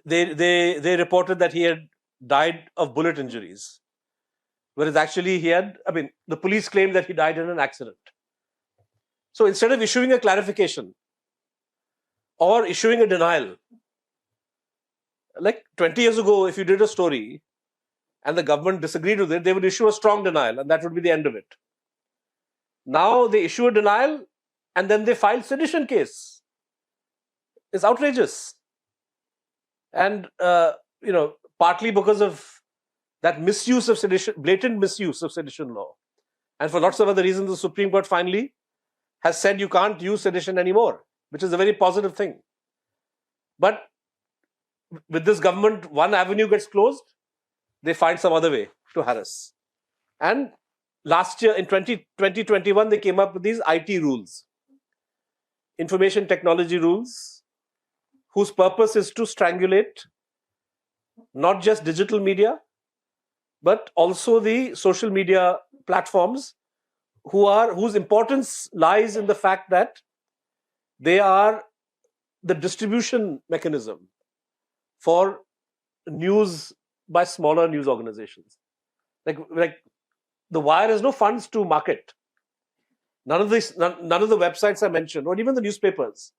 they reported that he had died of bullet injuries, whereas actually the police claimed that he died in an accident. So instead of issuing a clarification or issuing a denial, like 20 years ago, if you did a story and the government disagreed with it, they would issue a strong denial and that would be the end of it. Now they issue a denial and then they file sedition case. It's outrageous. And, partly because of that misuse of sedition, blatant misuse of sedition law. And for lots of other reasons, the Supreme Court finally has said you can't use sedition anymore, which is a very positive thing. But with this government, one avenue gets closed, they find some other way to harass. And last year, in 2021, they came up with these IT rules, information technology rules, whose purpose is to strangulate not just digital media, but also the social media platforms whose importance lies in the fact that they are the distribution mechanism for news by smaller news organizations. Like the Wire has no funds to market. None of the websites I mentioned, or even the newspapers,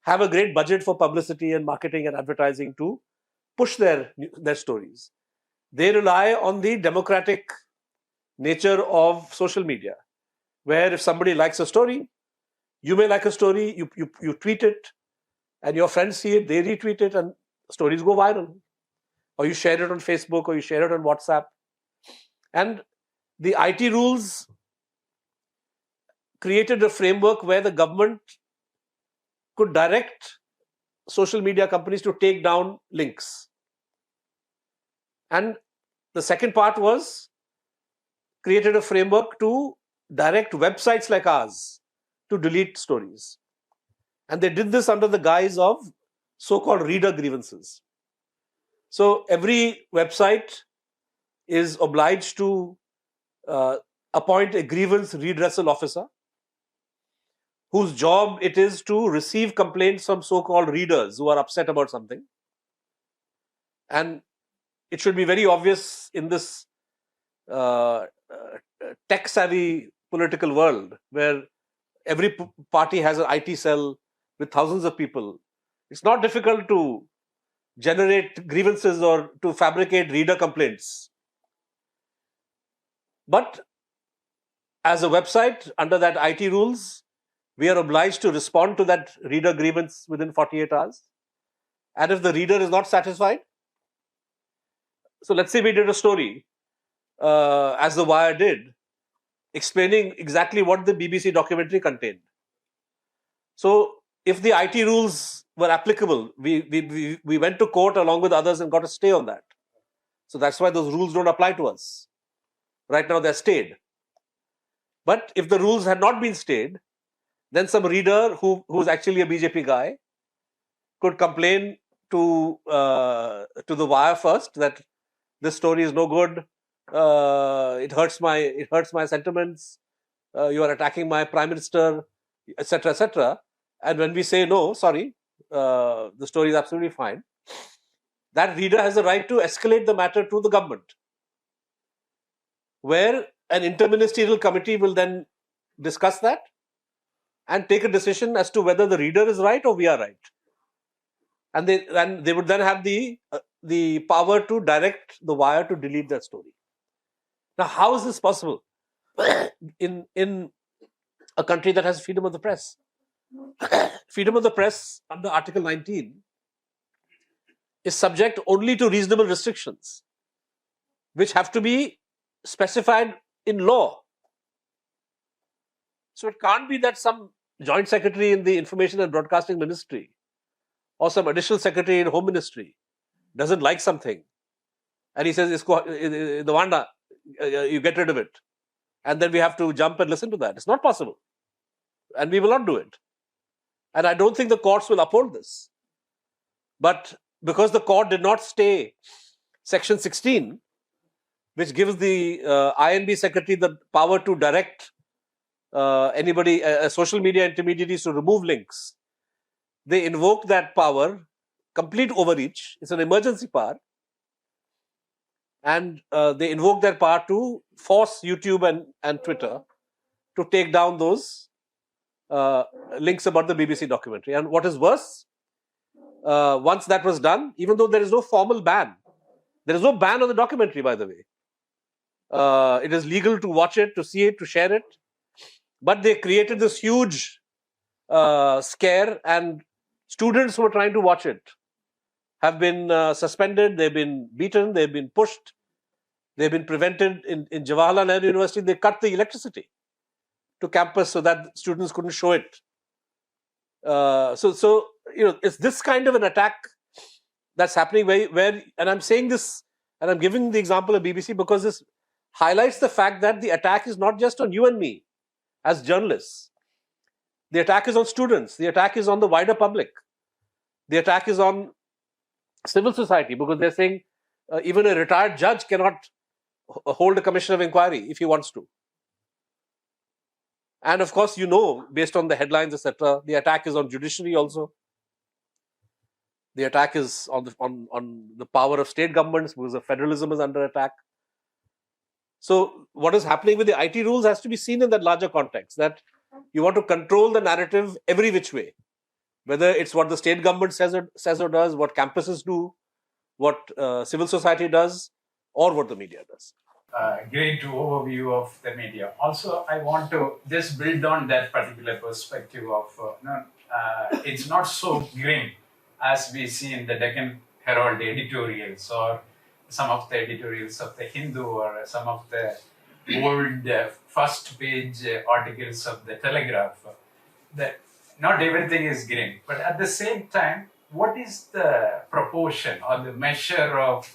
have a great budget for publicity and marketing and advertising to push their stories. They rely on the democratic nature of social media, where if somebody likes a story, you may like a story, you tweet it, and your friends see it, they retweet it, and stories go viral. Or you share it on Facebook, or you share it on WhatsApp. And the IT rules created a framework where the government could direct social media companies to take down links. And the second part was created a framework to direct websites like ours to delete stories. And they did this under the guise of so-called reader grievances. So every website is obliged to appoint a grievance redressal officer whose job it is to receive complaints from so-called readers who are upset about something. And it should be very obvious in this tech-savvy political world where every party has an IT cell with thousands of people. It's not difficult to generate grievances or to fabricate reader complaints. But as a website, under that IT rules, we are obliged to respond to that reader grievance within 48 hours. And if the reader is not satisfied, so let's say we did a story, as the Wire did, explaining exactly what the BBC documentary contained. So if the IT rules were applicable, we went to court along with others and got a stay on that. So that's why those rules don't apply to us. Right now they're stayed. But if the rules had not been stayed, then some reader who's actually a BJP guy could complain to the Wire first that this story is no good. It hurts my sentiments. You are attacking my prime minister, etc., etc. And when we say no, sorry, the story is absolutely fine, that reader has the right to escalate the matter to the government, where an interministerial committee will then discuss that and take a decision as to whether the reader is right or we are right. And they would then have the power to direct the Wire to delete that story. Now, how is this possible in a country that has freedom of the press? Freedom of the press under Article 19 is subject only to reasonable restrictions, which have to be specified in law. So it can't be that some joint secretary in the Information and Broadcasting Ministry or some additional secretary in Home Ministry doesn't like something and he says, the Wanda, you get rid of it. And then we have to jump and listen to that. It's not possible. And we will not do it. And I don't think the courts will uphold this. But because the court did not stay Section 16, which gives the INB secretary the power to direct anybody, social media intermediaries to remove links, they invoke that power, complete overreach. It's an emergency power. And they invoke that power to force YouTube and Twitter to take down those links about the BBC documentary. And what is worse, once that was done, even though there is no formal ban, there is no ban on the documentary, by the way. It is legal to watch it, to see it, to share it. But they created this huge scare, and students who are trying to watch it have been suspended, they've been beaten, they've been pushed, they've been prevented. In Jawaharlal Nehru University, they cut the electricity to campus so that students couldn't show it. So it's this kind of an attack that's happening where, and I'm saying this, and I'm giving the example of BBC because this highlights the fact that the attack is not just on you and me as journalists. The attack is on students. The attack is on the wider public. The attack is on civil society, because they're saying even a retired judge cannot hold a commission of inquiry if he wants to. And of course, based on the headlines, etc., the attack is on judiciary also. The attack is on the power of state governments, because the federalism is under attack. So what is happening with the IT rules has to be seen in that larger context, that you want to control the narrative every which way, whether it's what the state government says or does, what campuses do, what civil society does, or what the media does. Great overview of the media. Also, I want to just build on that particular perspective of it's not so grim as we see in the Deccan Herald editorials, or some of the editorials of the Hindu, or some of the old first page articles of the Telegraph. That not everything is grim, but at the same time, what is the proportion or the measure of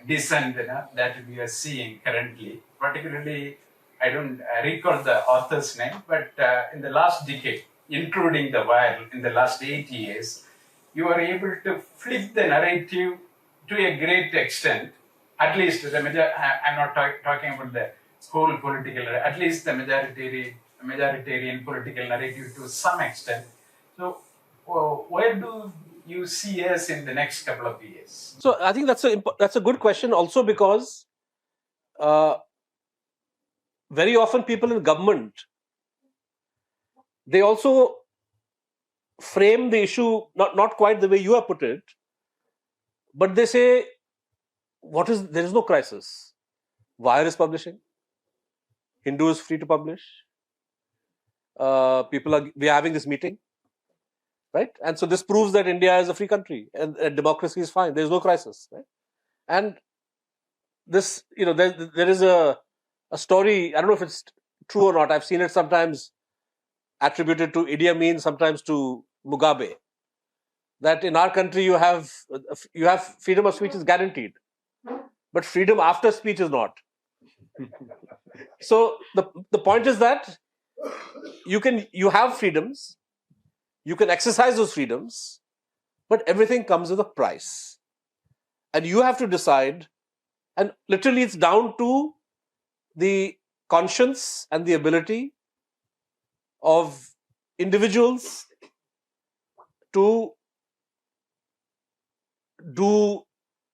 dissent that we are seeing currently? Particularly, I don't recall the author's name, but in the last decade, including the Wire, in the last 8 years, you are able to flip the narrative to a great extent. At least the I'm not talking about the whole political, at least the majoritarian political narrative to some extent. So, where do you see us in the next couple of years? So I think that's a good question, also because very often people in government, they also frame the issue not quite the way you have put it, but they say, there is no crisis. Wire is publishing. Hindu is free to publish. We are having this meeting, right? And so this proves that India is a free country and democracy is fine. There is no crisis, right? And this, there is a story. I don't know if it's true or not. I've seen it sometimes attributed to Idi Amin, sometimes to Mugabe. That in our country you have freedom of speech is guaranteed, but freedom after speech is not. So the point is that you have freedoms, you can exercise those freedoms, but everything comes with a price, and you have to decide. And literally, it's down to the conscience and the ability of individuals to do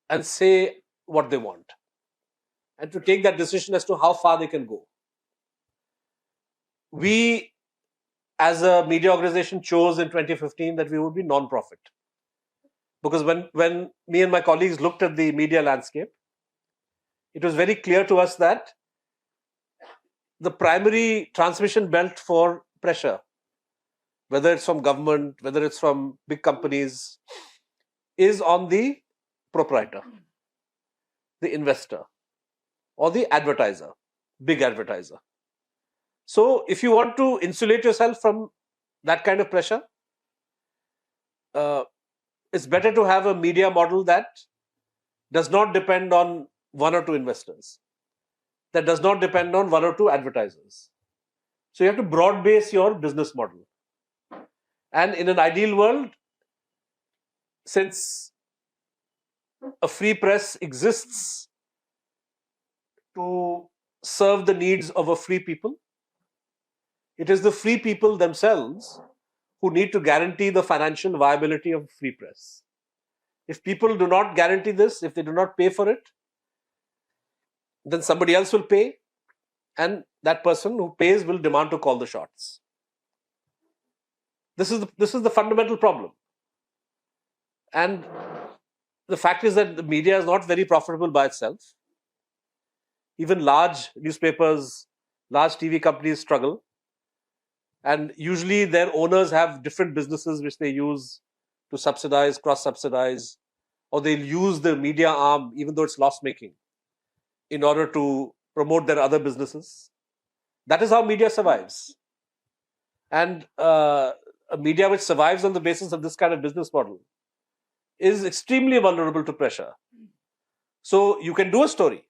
and say what they want, and to take that decision as to how far they can go. We, as a media organization, chose in 2015 that we would be non-profit, because when me and my colleagues looked at the media landscape, it was very clear to us that the primary transmission belt for pressure, whether it's from government, whether it's from big companies, is on the proprietor, the investor, or the advertiser, big advertiser. So if you want to insulate yourself from that kind of pressure, it's better to have a media model that does not depend on one or two investors, that does not depend on one or two advertisers. So you have to broad base your business model. And in an ideal world, since a free press exists to serve the needs of a free people, it is the free people themselves who need to guarantee the financial viability of free press. If people do not guarantee this, if they do not pay for it, then somebody else will pay, and that person who pays will demand to call the shots. This is the fundamental problem. And the fact is that the media is not very profitable by itself. Even large newspapers, large TV companies struggle. And usually their owners have different businesses which they use to subsidize, cross-subsidize, or they'll use the media arm, even though it's loss-making, in order to promote their other businesses. That is how media survives. And a media which survives on the basis of this kind of business model is extremely vulnerable to pressure. So you can do a story.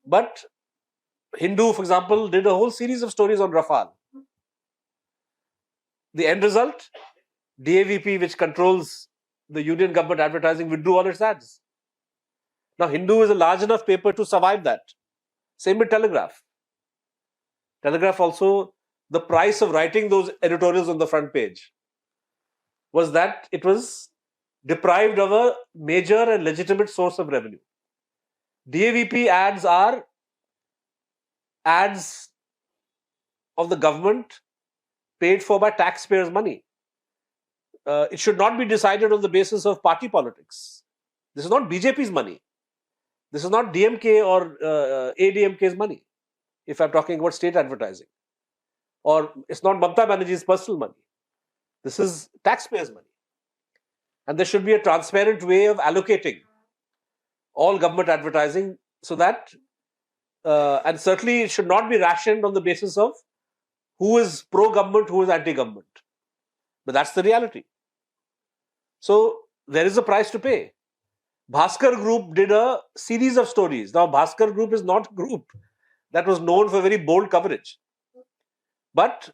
But Hindu, for example, did a whole series of stories on Rafale. The end result, DAVP, which controls the union government advertising, withdrew all its ads. Now, Hindu is a large enough paper to survive that. Same with Telegraph. Telegraph also, the price of writing those editorials on the front page was that it was deprived of a major and legitimate source of revenue. DAVP ads are ads of the government paid for by taxpayers' money. It should not be decided on the basis of party politics. This is not BJP's money. This is not DMK or ADMK's money, if I'm talking about state advertising. Or it's not Mamata Banerjee's personal money. This is taxpayers' money. And there should be a transparent way of allocating all government advertising so that, and certainly it should not be rationed on the basis of who is pro-government, who is anti-government. But that's the reality. So there is a price to pay. Bhaskar Group did a series of stories. Now, Bhaskar Group is not a group that was known for very bold coverage. But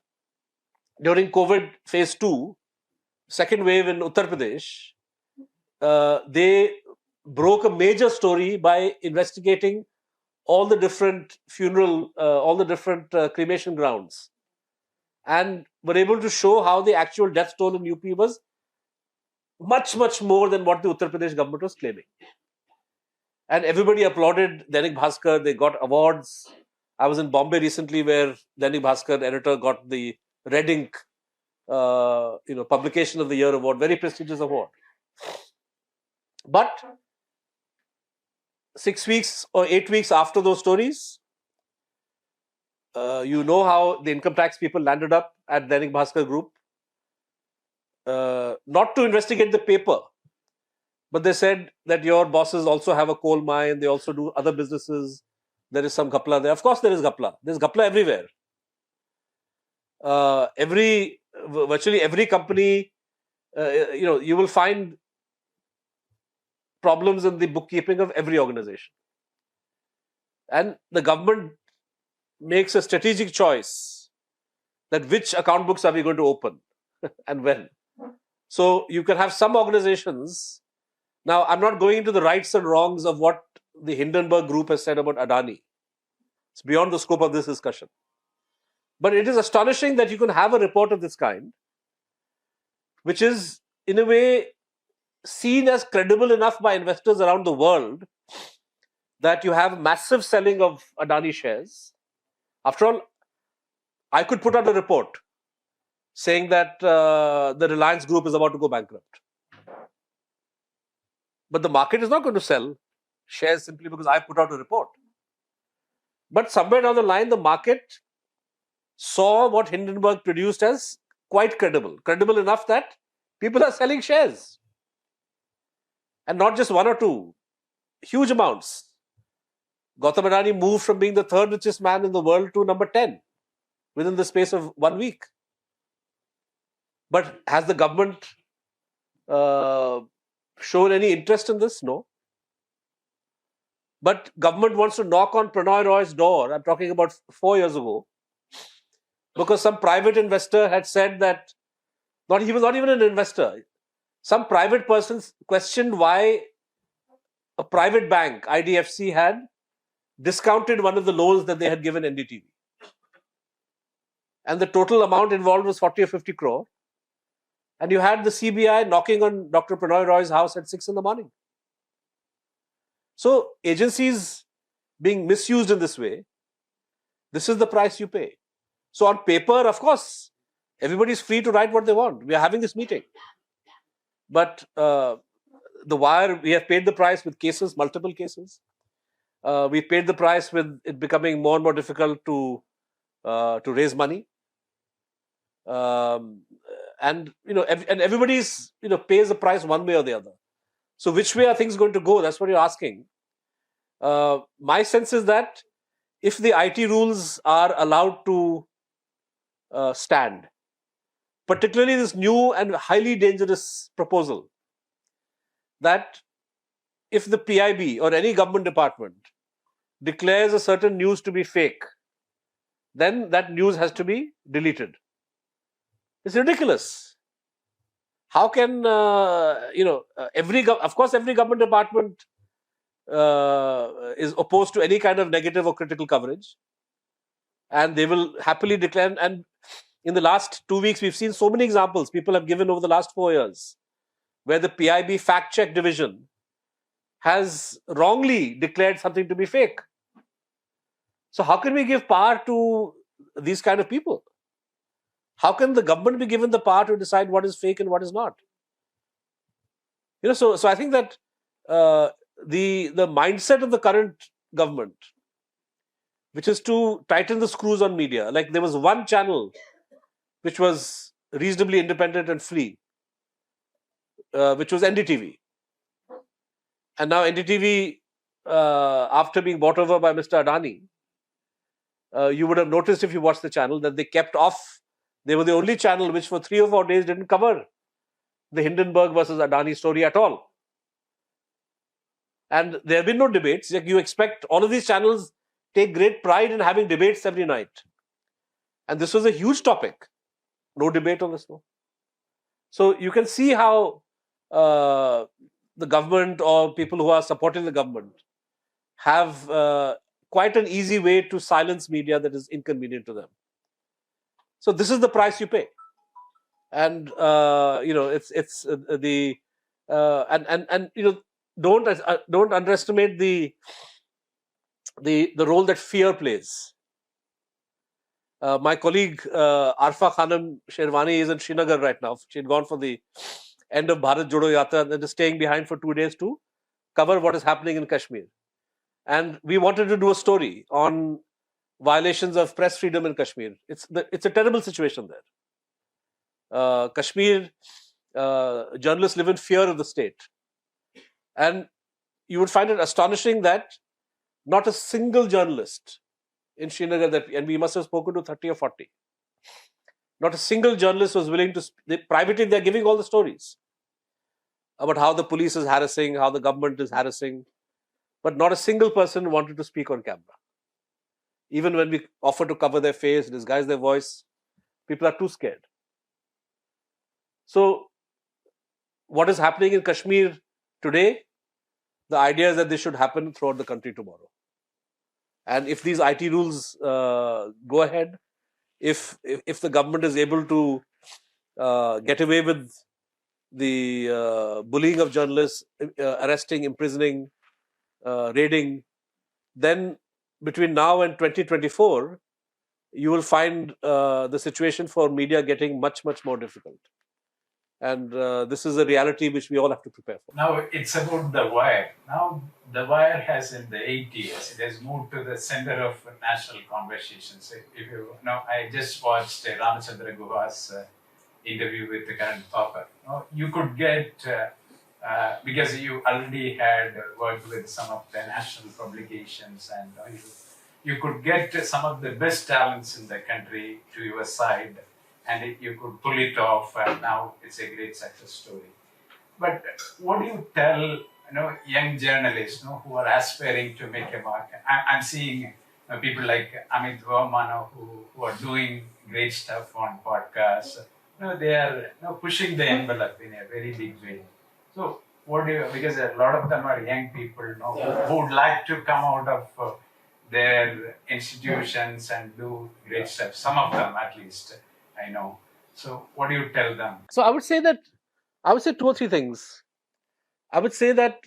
during COVID phase 2, second wave in Uttar Pradesh, they broke a major story by investigating all the different cremation grounds, and were able to show how the actual death toll in UP was much, much more than what the Uttar Pradesh government was claiming. And everybody applauded Dainik Bhaskar. They got awards. I was in Bombay recently where Dainik Bhaskar editor got the Red Ink Publication of the Year award, very prestigious award. But 6 weeks or 8 weeks after those stories, you know how the income tax people landed up at Dainik Bhaskar Group. Not to investigate the paper, but they said that your bosses also have a coal mine, they also do other businesses, there is some ghapla there. Of course there is ghapla. There is ghapla everywhere. Virtually every company, you will find problems in the bookkeeping of every organization. And the government makes a strategic choice that which account books are we going to open and when. So you can have some organizations. Now, I'm not going into the rights and wrongs of what the Hindenburg Group has said about Adani. It's beyond the scope of this discussion. But it is astonishing that you can have a report of this kind, which is, in a way, seen as credible enough by investors around the world that you have massive selling of Adani shares. After all, I could put out a report saying that the Reliance Group is about to go bankrupt. But the market is not going to sell shares simply because I put out a report. But somewhere down the line, the market saw what Hindenburg produced as quite credible. Credible enough that people are selling shares. And not just one or two, huge amounts. Gautam Adani moved from being the third richest man in the world to number 10 within the space of 1 week. But has the government shown any interest in this? No. But government wants to knock on Prannoy Roy's door. I'm talking about 4 years ago, because some private investor had said that, he was not even an investor. Some private persons questioned why a private bank, IDFC, had discounted one of the loans that they had given NDTV. And the total amount involved was 40 or 50 crore. And you had the CBI knocking on Dr. Prannoy Roy's house at 6 in the morning. So agencies being misused in this way, this is the price you pay. So on paper, of course, everybody is free to write what they want. We are having this meeting. But the wire, we have paid the price with cases, multiple cases. We paid the price with it becoming more and more difficult to raise money. And everybody's pays the price one way or the other. So which way are things going to go? That's what you're asking. My sense is that if the IT rules are allowed to stand, particularly this new and highly dangerous proposal that if the PIB or any government department declares a certain news to be fake, then that news has to be deleted. It's ridiculous. How can, of course, every government department is opposed to any kind of negative or critical coverage. And they will happily declare. And in the last 2 weeks, we've seen so many examples people have given over the last 4 years where the PIB fact check division has wrongly declared something to be fake. So how can we give power to these kind of people? How can the government be given the power to decide what is fake and what is not? So I think that the mindset of the current government, which is to tighten the screws on media, like there was one channel which was reasonably independent and free, which was NDTV. And now NDTV, after being bought over by Mr. Adani, you would have noticed if you watched the channel that they kept off. They were the only channel which for 3 or 4 days didn't cover the Hindenburg versus Adani story at all. And there have been no debates. You expect all of these channels take great pride in having debates every night. And this was a huge topic. No debate on this. No. So you can see how the government or people who are supporting the government have quite an easy way to silence media that is inconvenient to them. So this is the price you pay, and it's the don't underestimate the role that fear plays. My colleague Arfa Khanam Sherwani is in Srinagar right now. She had gone for the end of Bharat Jodo Yatra and then is staying behind for 2 days to cover what is happening in Kashmir. And we wanted to do a story on violations of press freedom in Kashmir. It's a terrible situation there. Kashmir journalists live in fear of the state. And you would find it astonishing that not a single journalist in Srinagar, and we must have spoken to 30 or 40, not a single journalist was willing to, privately they're giving all the stories about how the police is harassing, how the government is harassing, but not a single person wanted to speak on camera. Even when we offer to cover their face, disguise their voice, people are too scared. So what is happening in Kashmir today, the idea is that this should happen throughout the country tomorrow. And if these IT rules go ahead, if the government is able to get away with the bullying of journalists, arresting, imprisoning, raiding, then between now and 2024, you will find the situation for media getting much, much more difficult. And this is a reality which we all have to prepare for. Now it's about the wire. Now the wire has, in the 8 years, it has moved to the center of national conversations. If you know, I just watched Ramachandra Guha's interview with the current topper. You could get because you already had worked with some of the national publications, and you could get some of the best talents in the country to your side, and you could pull it off, and now it's a great success story. But what do you tell young journalists who are aspiring to make a mark? I'm seeing people like Amit Verma who are doing great stuff on podcasts. They are pushing the envelope in a very big way. So what do you? Because a lot of them are young people who would like to come out of their institutions and do great stuff. Some of them, at least, I know. So what do you tell them? So I would say two or three things. I would say that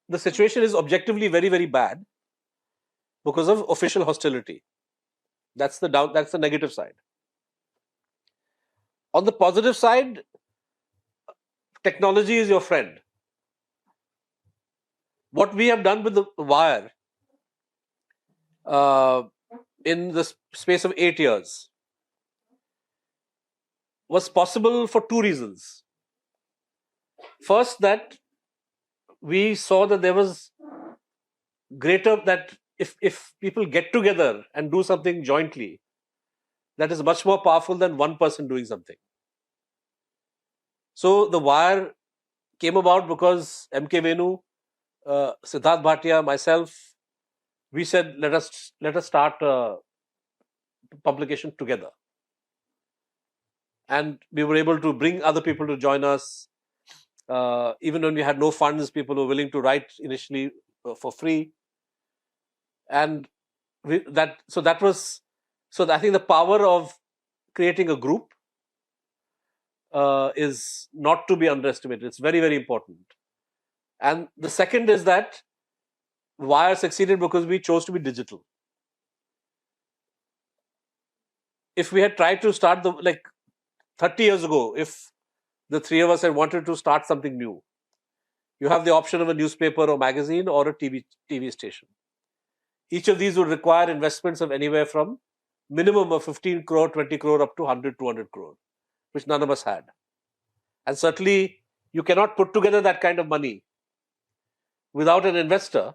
the situation is objectively very, very bad because of official hostility. That's the negative side. On the positive side, technology is your friend. What we have done with the wire in the space of 8 years was possible for two reasons. First, that we saw that there was that if people get together and do something jointly, that is much more powerful than one person doing something. So the wire came about because M.K. Venu, Siddharth Bhatia, myself, we said let us start a publication together, and we were able to bring other people to join us. Even when we had no funds, people were willing to write initially for free, and I think the power of creating a group is not to be underestimated. It's very, very important. And the second is that Wire succeeded because we chose to be digital. If we had tried to start 30 years ago, if the three of us had wanted to start something new, you have the option of a newspaper or magazine or a TV station. Each of these would require investments of anywhere from minimum of 15 crore, 20 crore up to 100, 200 crore, which none of us had. And certainly you cannot put together that kind of money without an investor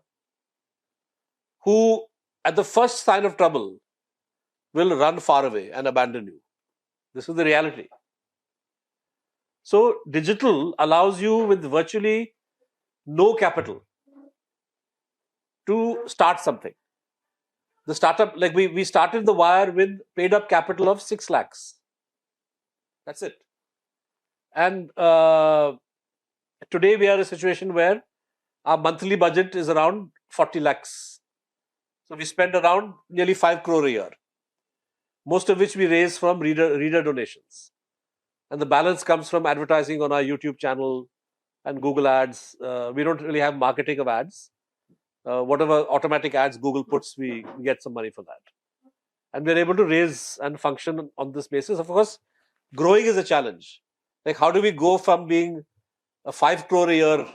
who, at the first sign of trouble, will run far away and abandon you. This is the reality. So digital allows you with virtually no capital to start something. The startup, we started the Wire with paid up capital of 6 lakhs. That's it. And today we are in a situation where our monthly budget is around 40 lakhs. So we spend around nearly 5 crore a year, most of which we raise from reader donations. And the balance comes from advertising on our YouTube channel and Google ads. We don't really have marketing of ads. Whatever automatic ads Google puts, we get some money for that. And we're able to raise and function on this basis. Of course, growing is a challenge. How do we go from being a 5 crore a year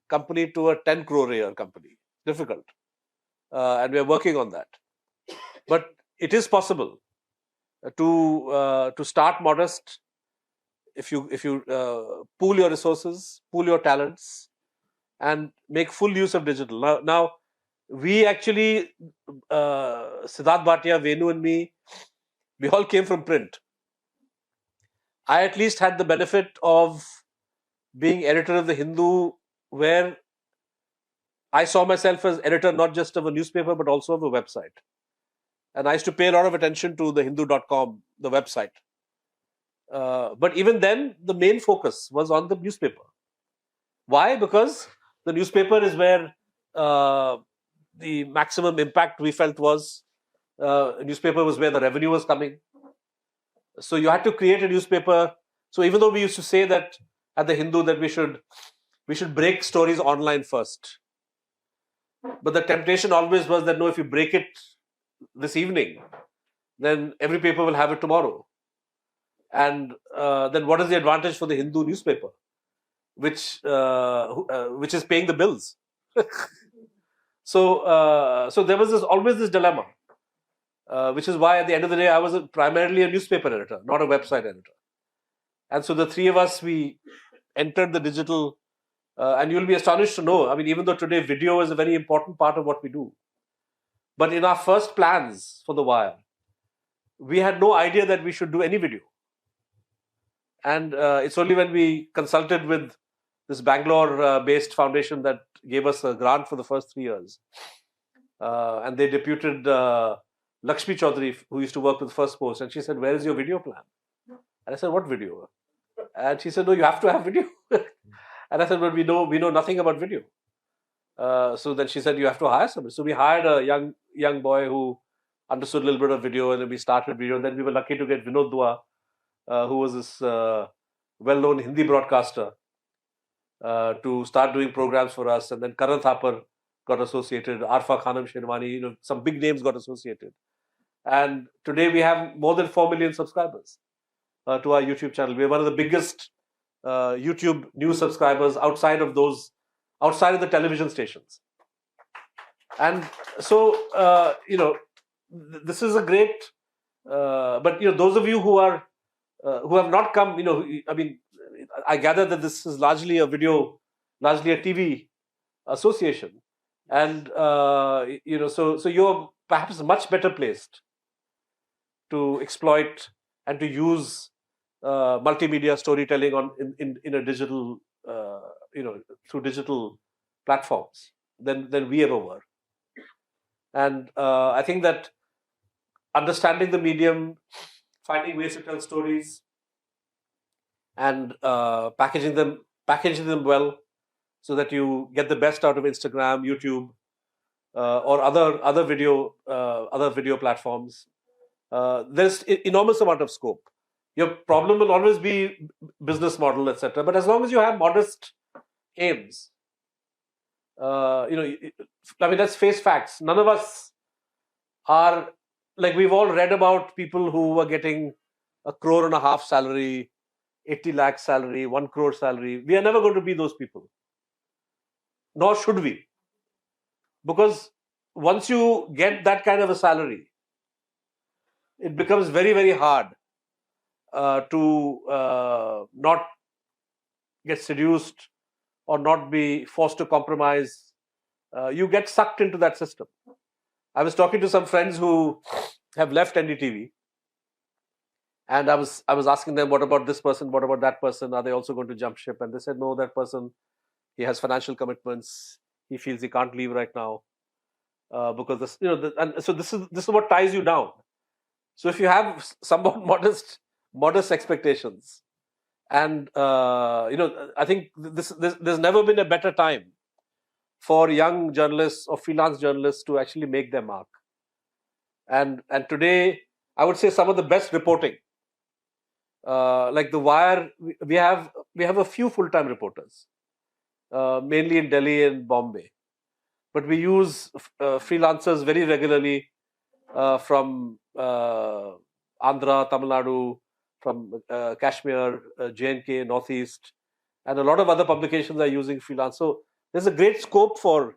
company to a 10 crore a year company? Difficult. And we're working on that. But it is possible to start modest if you pool your resources, pool your talents, and make full use of digital. Now we actually, Siddharth Bhatia, Venu and me, we all came from print. I at least had the benefit of being editor of the Hindu, where I saw myself as editor not just of a newspaper but also of a website. And I used to pay a lot of attention to the Hindu.com, the website. But even then, the main focus was on the newspaper. Why? Because the newspaper is where the maximum impact we felt was. Newspaper was where the revenue was coming. So you had to create a newspaper. So even though we used to say that at the Hindu that we should break stories online first, but the temptation always was that no, if you break it this evening, then every paper will have it tomorrow. And then what is the advantage for the Hindu newspaper, which is paying the bills? So there was always this dilemma, which is why at the end of the day I was primarily a newspaper editor, not a website editor. And so the three of us, we entered the digital And you'll be astonished to know, I mean, even though today video is a very important part of what we do, but in our first plans for The Wire, we had no idea that we should do any video. And it's only when we consulted with this Bangalore-based foundation that gave us a grant for the first 3 years. And they deputed Lakshmi Chaudhary, who used to work with First Post, and she said, "Where is your video plan?" And I said, "What video?" And she said, "No, you have to have video." And I said, "But we know nothing about video." So then she said, "You have to hire somebody." So we hired a young boy who understood a little bit of video, and then we started video. And then we were lucky to get Vinod Dua, who was this well-known Hindi broadcaster, to start doing programs for us. And then Karan Thapar got associated, Arfa Khanam Sherwani, some big names got associated. And today we have more than 4 million subscribers to our YouTube channel. We're one of the biggest YouTube news subscribers outside of the television stations. And so, this is a great, but those of you who have not come, I mean, I gather that this is largely a TV association. And, so you're perhaps much better placed to exploit and to use multimedia storytelling in a digital, through digital platforms than we ever were. And I think that understanding the medium, finding ways to tell stories, and packaging them well, so that you get the best out of Instagram, YouTube, or other video platforms. There's enormous amount of scope. Your problem will always be business model, etc. But as long as you have modest aims, I mean, let's face facts. None of us are, like, we've all read about people who are getting 1.5 crore salary, 80 lakh salary, 1 crore salary. We are never going to be those people. Nor should we. Because once you get that kind of a salary, it becomes very, very hard to not get seduced or not be forced to compromise. You get sucked into that system. I was talking to some friends who have left NDTV, and I was asking them, what about this person? What about that person? Are they also going to jump ship? And they said, no, that person, he has financial commitments. He feels he can't leave right now because this, and so this is what ties you down. So if you have somewhat modest expectations, and I think there's never been a better time for young journalists or freelance journalists to actually make their mark. And today, I would say some of the best reporting, like The Wire, we have a few full-time reporters, mainly in Delhi and Bombay, but we use freelancers very regularly from Andhra, Tamil Nadu, from Kashmir, J&K, Northeast, and a lot of other publications are using freelance. So there's a great scope for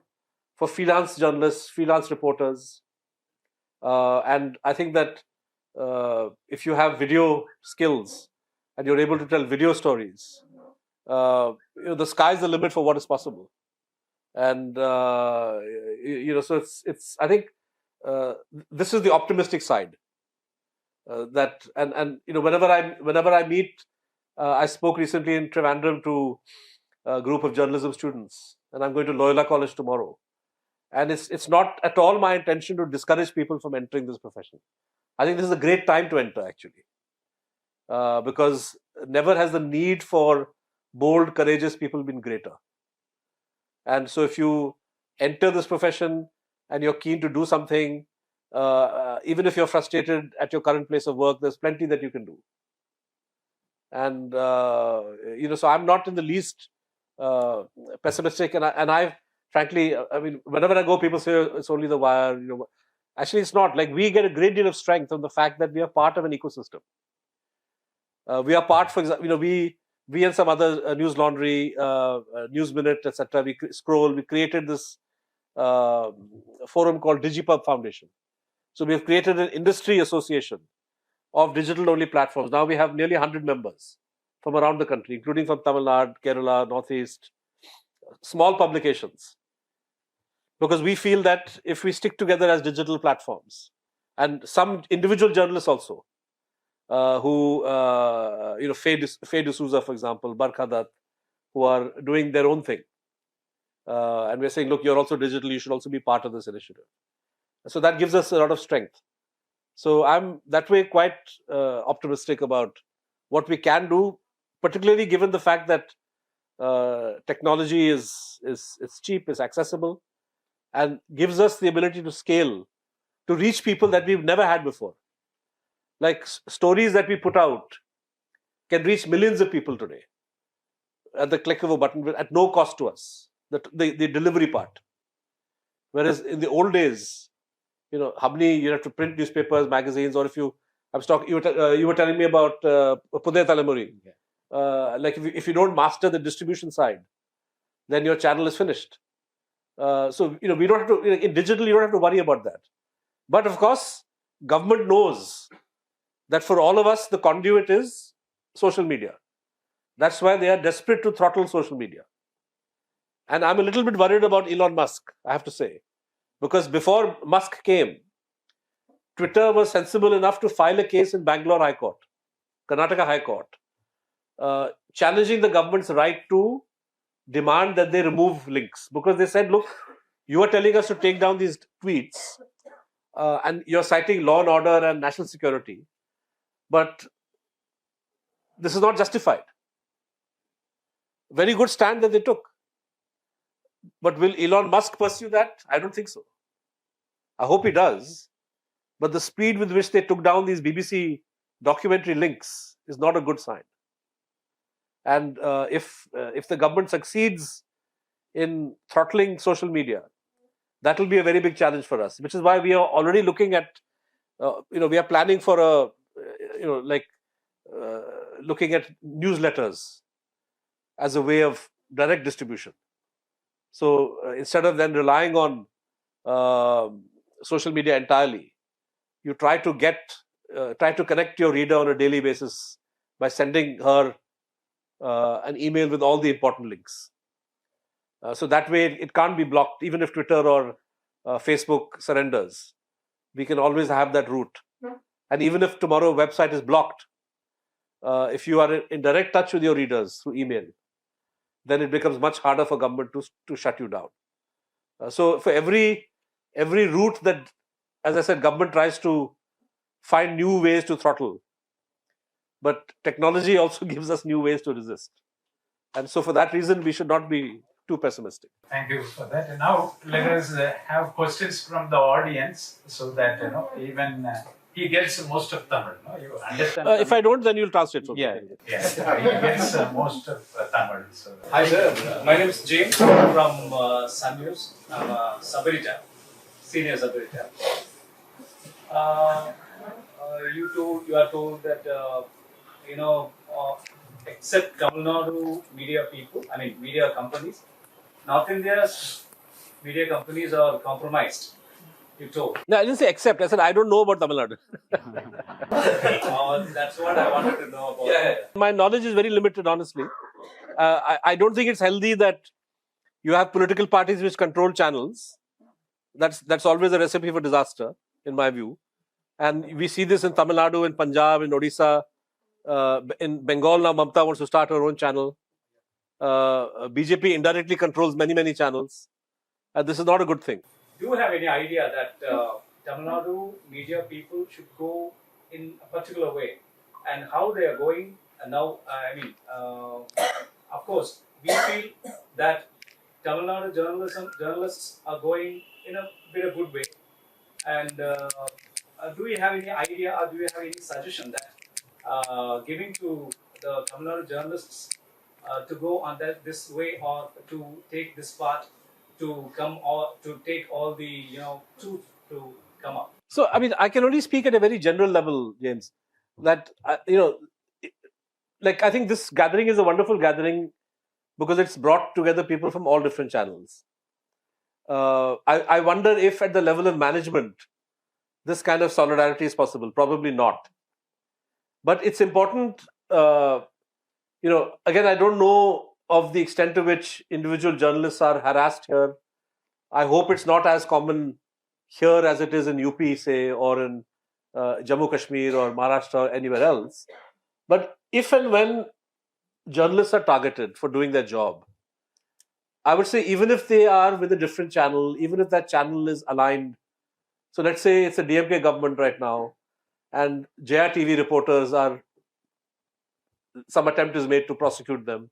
freelance journalists, freelance reporters, and I think that if you have video skills and you're able to tell video stories, the sky's the limit for what is possible. And so it's I think this is the optimistic side. That and whenever I meet, I spoke recently in Trivandrum to a group of journalism students, and I'm going to Loyola College tomorrow. And it's not at all my intention to discourage people from entering this profession. I think this is a great time to enter, actually, because never has the need for bold, courageous people been greater. And so if you enter this profession and you're keen to do something, even if you're frustrated at your current place of work, there's plenty that you can do. And so I'm not in the least pessimistic. And I frankly, I mean, whenever I go, people say it's only The Wire. Actually, it's not. Like, we get a great deal of strength from the fact that we are part of an ecosystem. We are part, for example, we and some other News Laundry, News Minute, etc. We created this forum called DigiPub Foundation. So we have created an industry association of digital-only platforms. Now we have nearly 100 members from around the country, including from Tamil Nadu, Kerala, Northeast, small publications, because we feel that if we stick together as digital platforms, and some individual journalists also, Faye D'Souza, for example, Barkha Dutt, who are doing their own thing. And we're saying, look, you're also digital, you should also be part of this initiative. So that gives us a lot of strength. So I'm that way quite optimistic about what we can do, particularly given the fact that technology is cheap, is accessible, and gives us the ability to scale, to reach people that we've never had before. Like stories that we put out can reach millions of people today at the click of a button at no cost to us, the delivery part. Whereas in the old days, how many you have to print newspapers, magazines, or if you were telling me about Pudhe Talamuri. Like if you don't master the distribution side, then your channel is finished. So we don't have to, in digital, you don't have to worry about that. But of course, government knows that for all of us, the conduit is social media. That's why they are desperate to throttle social media. And I'm a little bit worried about Elon Musk, I have to say. Because before Musk came, Twitter was sensible enough to file a case in Bangalore High Court, Karnataka High Court, challenging the government's right to demand that they remove links. Because they said, look, you are telling us to take down these tweets and you're citing law and order and national security. But this is not justified. Very good stand that they took. But will Elon Musk pursue that? I don't think so. I hope he does. But the speed with which they took down these BBC documentary links is not a good sign. And if the government succeeds in throttling social media, that will be a very big challenge for us. Which is why we are already looking at, we are planning for looking at newsletters as a way of direct distribution. So instead of then relying on social media entirely, you try to connect your reader on a daily basis by sending her an email with all the important links. So that way it can't be blocked, even if Twitter or Facebook surrenders. We can always have that route. And even if tomorrow a website is blocked, if you are in direct touch with your readers through email, then it becomes much harder for government to shut you down. So for every route that, as I said, government tries to find new ways to throttle, but technology also gives us new ways to resist. And so for that reason, we should not be too pessimistic. Thank you for that. And now let us have questions from the audience so that even he gets most of Tamil. No? You understand? If I don't, then you'll translate for me. Yeah, he gets most of Tamil. So. Hi sir, my name is James from Sun News. I'm a sub-editor, senior sub-editor. You are told that except Tamil Nadu media people, media companies, North India's media companies are compromised. You told. No, I didn't say except. I said I don't know about Tamil Nadu. That's what I wanted to know about. Yeah. My knowledge is very limited, honestly. I don't think it's healthy that you have political parties which control channels. That's always a recipe for disaster, in my view. And we see this in Tamil Nadu, in Punjab, in Odisha. In Bengal now, Mamata wants to start her own channel. BJP indirectly controls many channels. This is not a good thing. Do you have any idea that Tamil Nadu media people should go in a particular way, and how they are going now? Of course, we feel that Tamil Nadu journalists are going in a good way. And do you have any idea, or do you have any suggestion that giving to the Tamil Nadu journalists to go on this way, or to take this part, to come, or to take all the truth to come up? So I can only speak at a very general level, James. That I think this gathering is a wonderful gathering because it's brought together people from all different channels. I wonder if at the level of management this kind of solidarity is possible. Probably not. But it's important. Again, I don't know of the extent to which individual journalists are harassed here. I hope it's not as common here as it is in UP, say, or in Jammu Kashmir or Maharashtra or anywhere else. But if and when journalists are targeted for doing their job, I would say even if they are with a different channel, even if that channel is aligned, so let's say it's a DMK government right now, and JR TV reporters are, some attempt is made to prosecute them.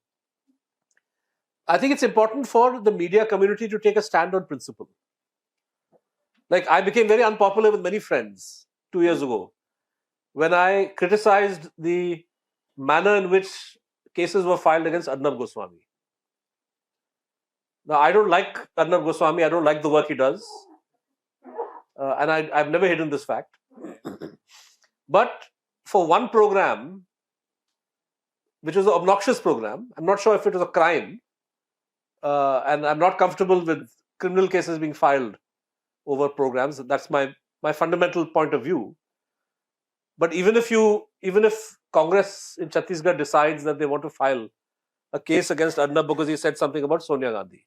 I think it's important for the media community to take a stand on principle. Like, I became very unpopular with many friends 2 years ago when I criticized the manner in which cases were filed against Arnab Goswami. Now, I don't like Arnab Goswami, I don't like the work he does, and I've never hidden this fact. But for one program, which was an obnoxious program, I'm not sure if it was a crime, and I'm not comfortable with criminal cases being filed over programs. That's my fundamental point of view. But even if Congress in Chhattisgarh decides that they want to file a case against Arnab because he said something about Sonia Gandhi,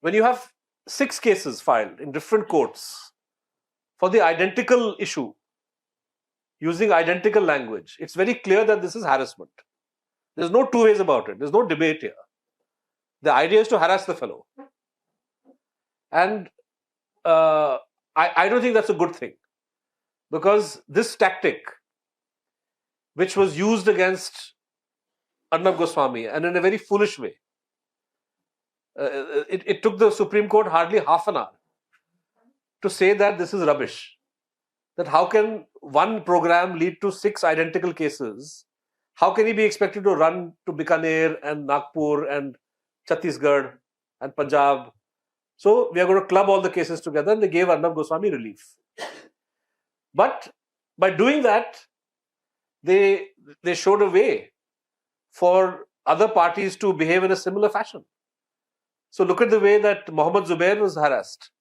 when you have 6 cases filed in different courts for the identical issue, using identical language, it's very clear that this is harassment. There's no two ways about it. There's no debate here. The idea is to harass the fellow. And I don't think that's a good thing. Because this tactic, which was used against Arnab Goswami, and in a very foolish way, it took the Supreme Court hardly half an hour to say that this is rubbish. That how can one program lead to 6 identical cases? How can he be expected to run to Bikaner and Nagpur and Chhattisgarh and Punjab? So we are going to club all the cases together, and they gave Arnab Goswami relief. But by doing that, they showed a way for other parties to behave in a similar fashion. So look at the way that Mohammad Zubair was harassed.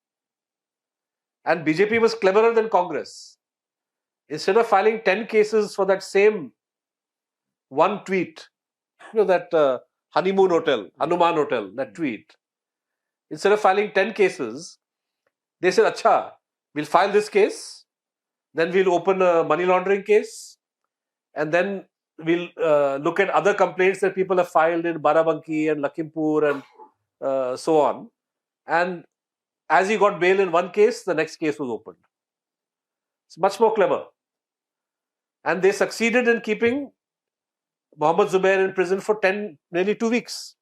And BJP was cleverer than Congress. Instead of filing 10 cases for that same one tweet, that honeymoon hotel, Hanuman hotel, that tweet, instead of filing 10 cases, they said, Acha, we'll file this case, then we'll open a money laundering case, and then we'll look at other complaints that people have filed in Barabanki and Lakhimpur and so on. And as he got bail in one case, the next case was opened. It's much more clever. And they succeeded in keeping Mohammad Zubair in prison for nearly 2 weeks.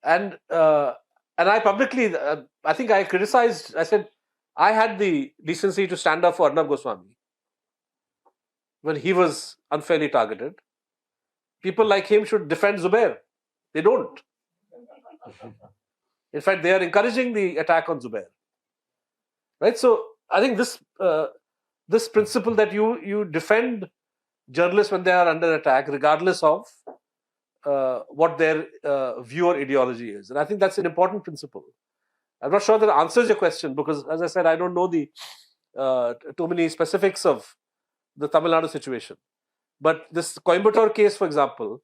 And I publicly, I think I criticized, I said, I had the decency to stand up for Arnab Goswami when he was unfairly targeted. People like him should defend Zubair. They don't. In fact, they are encouraging the attack on Zubair. Right? So I think this principle that you defend journalists when they are under attack, regardless of what their view or ideology is. And I think that's an important principle. I'm not sure that answers your question because, as I said, I don't know the too many specifics of the Tamil Nadu situation. But this Coimbatore case, for example,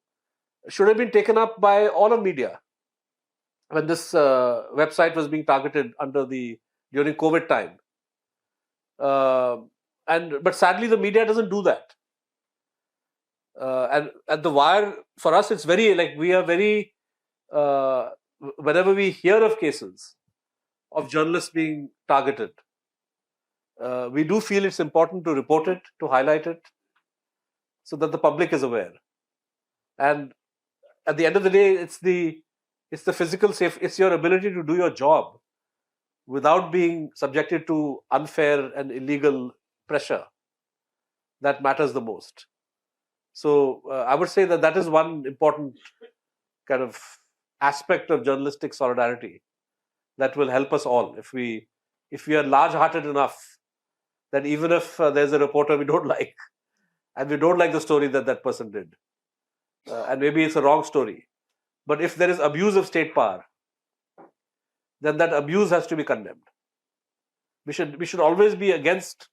should have been taken up by all of media when this website was being targeted during COVID time. But sadly, the media doesn't do that. And at the Wire, for us, it's very, we are very, whenever we hear of cases of journalists being targeted, we do feel it's important to report it, to highlight it, so that the public is aware. And at the end of the day, it's the physical safety, it's your ability to do your job without being subjected to unfair and illegal pressure that matters the most. So I would say that is one important kind of aspect of journalistic solidarity that will help us all if we are large-hearted enough that even if there's a reporter we don't like and we don't like the story that person did, and maybe it's a wrong story, but if there is abuse of state power, then that abuse has to be condemned. We should always be against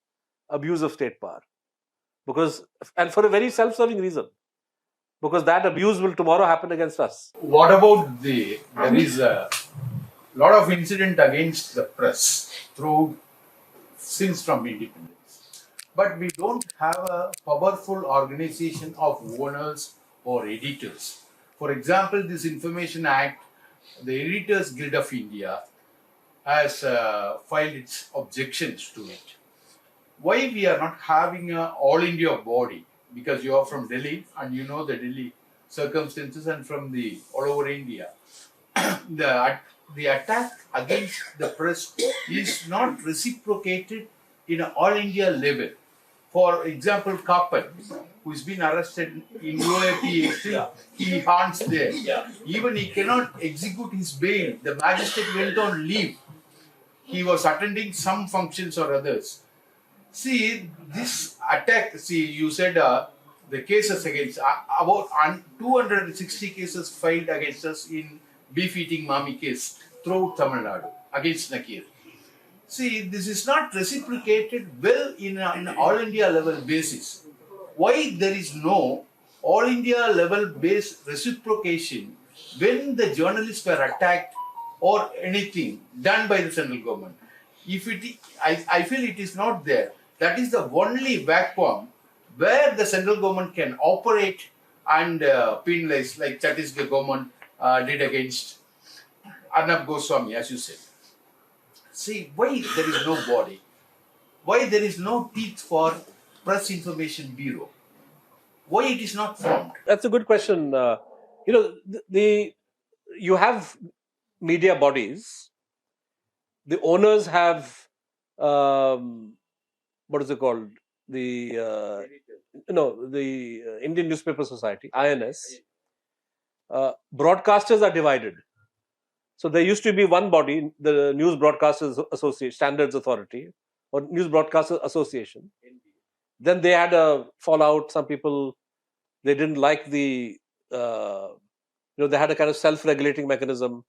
abuse of state power. And for a very self-serving reason. because that abuse will tomorrow happen against us. What about there is a lot of incident against the press since from independence. But we don't have a powerful organization of owners or editors. For example, this Information Act, the Editors Guild of India has filed its objections to it. Why we are not having an all India body? Because you are from Delhi and you know the Delhi circumstances, and from all over India. The attack against the press is not reciprocated in an all India level. For example, Kapan, who has been arrested in UAP, he haunts there. Even he cannot execute his bail. The magistrate went on leave. He was attending some functions or others. See, this attack, you said the cases against, about 260 cases filed against us in beef eating Mami case throughout Tamil Nadu against Nakir. See, this is not reciprocated well in an all India level basis. Why there is no all India level based reciprocation when the journalists were attacked or anything done by the central government? I feel it is not there. That is the only vacuum where the central government can operate and penalize, like Chhattisgarh government did against Arnab Goswami, as you said. See, why there is no body? Why there is no teeth for Press Information Bureau? Why it is not formed? That's a good question. You have media bodies. The owners have what is it called? The Indian Newspaper Society, INS. Broadcasters are divided. So there used to be one body, the News Broadcasters Association, Standards Authority, or News Broadcasters Association. Then they had a fallout. Some people, they didn't like they had a kind of self-regulating mechanism,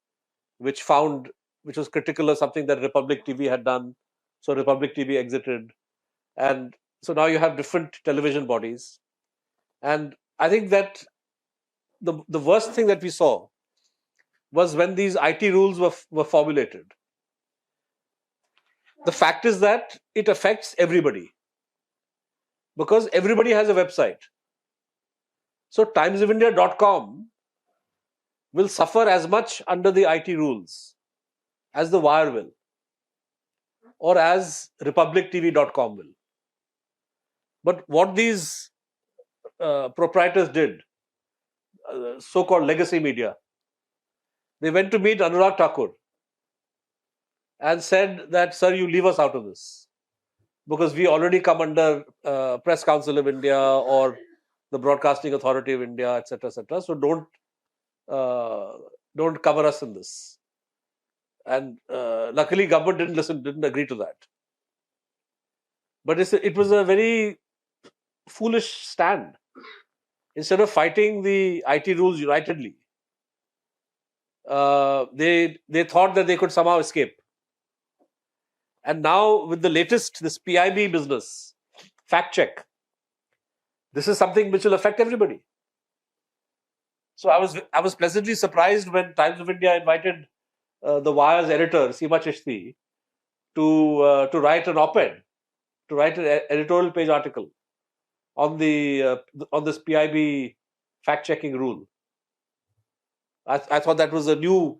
which was critical of something that Republic TV had done. So Republic TV exited. And so now you have different television bodies. And I think that the worst thing that we saw was when these IT rules were formulated. The fact is that it affects everybody, because everybody has a website. So timesofindia.com will suffer as much under the IT rules as the Wire will, or as republictv.com will. But what these proprietors did, so-called legacy media, they went to meet Anurag Thakur and said that, sir, you leave us out of this, because we already come under Press Council of India or the Broadcasting Authority of India, etc., etc. So don't cover us in this. And luckily, government didn't agree to that. But it was a very foolish stand. Instead of fighting the IT rules unitedly, they thought that they could somehow escape. And now with the latest, this PIB business, fact check, this is something which will affect everybody. So I was pleasantly surprised when Times of India invited the Wire's editor, Seema Chishti, to write an op-ed, to write an editorial page article on this PIB fact-checking rule. I thought that was a new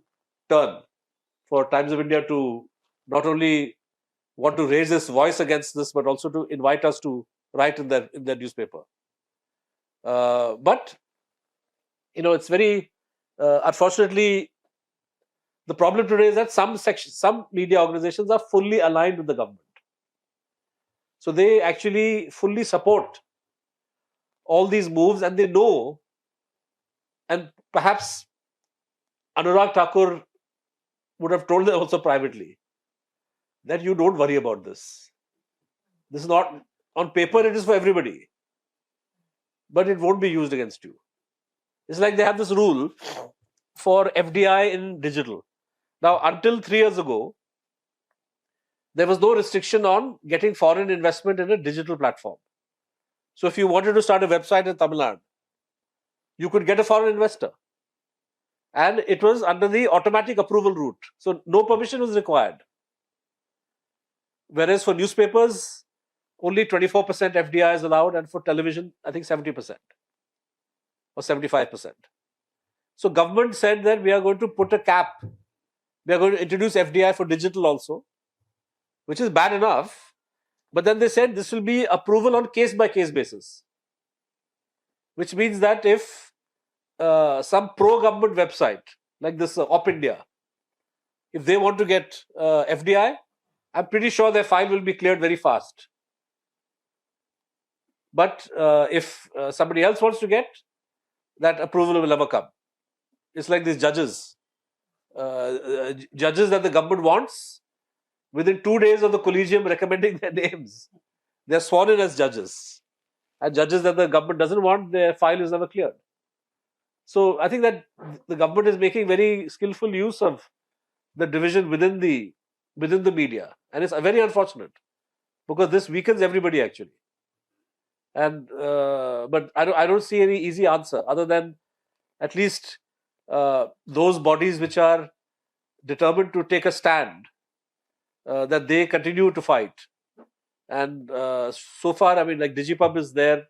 turn for Times of India to not only want to raise its voice against this, but also to invite us to write in their newspaper. But it's very unfortunately, the problem today is that some media organizations are fully aligned with the government. So they actually fully support all these moves, and they know, and perhaps Anurag Thakur would have told them also privately that you don't worry about this. This is not, on paper it is for everybody, but it won't be used against you. It's like they have this rule for FDI in digital. Now, until 3 years ago, there was no restriction on getting foreign investment in a digital platform. So if you wanted to start a website in Tamil Nadu, you could get a foreign investor. And it was under the automatic approval route. So no permission was required. Whereas for newspapers, only 24% FDI is allowed, and for television, I think 70% or 75%. So government said that we are going to put a cap. We are going to introduce FDI for digital also, which is bad enough. But then they said this will be approval on case-by-case basis, which means that if some pro-government website like this Op India, if they want to get FDI, I'm pretty sure their file will be cleared very fast. But if somebody else wants to get, that approval will never come. It's like these judges. Judges that the government wants, within 2 days of the collegium recommending their names, they're sworn in as judges. And judges that the government doesn't want, their file is never cleared. So I think that the government is making very skillful use of the division within the media. And it's very unfortunate, because this weakens everybody actually. And but I don't see any easy answer other than at least those bodies which are determined to take a stand, that they continue to fight. And so far, I mean, like Digipub is there.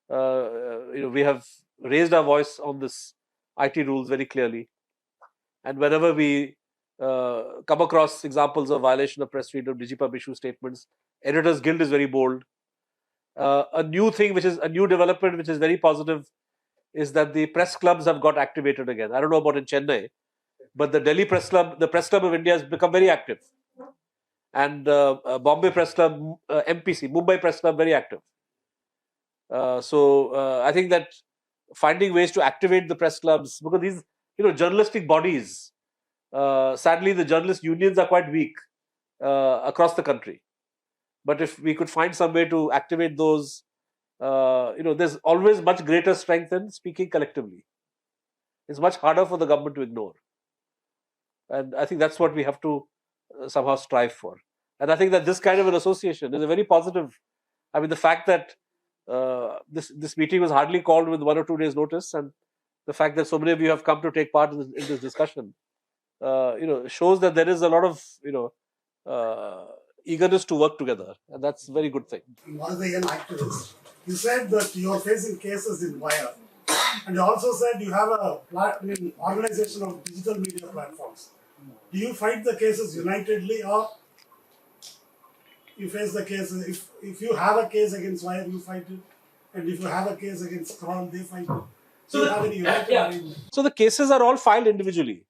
We have raised our voice on this IT rules very clearly. And whenever we come across examples of violation of press freedom, Digipub issue statements. Editors Guild is very bold. A new thing, which is a new development, which is very positive, is that the press clubs have got activated again. I don't know about in Chennai, but the Delhi Press Club, the Press Club of India, has become very active. And Bombay Press Club, MPC, Mumbai Press Club, very active. So I think that finding ways to activate the press clubs, because these, journalistic bodies, sadly the journalist unions are quite weak across the country. But if we could find some way to activate those, there's always much greater strength in speaking collectively. It's much harder for the government to ignore. And I think that's what we have to somehow strive for. And I think that this kind of an association is a very positive. I mean, the fact that this meeting was hardly called with 1 or 2 days' notice, and the fact that so many of you have come to take part in this discussion, shows that there is a lot of, eagerness to work together, and that's a very good thing. One of the young activists, you said that you are facing cases in Wire, and you also said you have an organization of digital media platforms. Do you fight the cases unitedly, or you face the cases, if you have a case against Wire, you fight it, and if you have a case against Scroll, they fight it? So you have any united So the cases are all filed individually,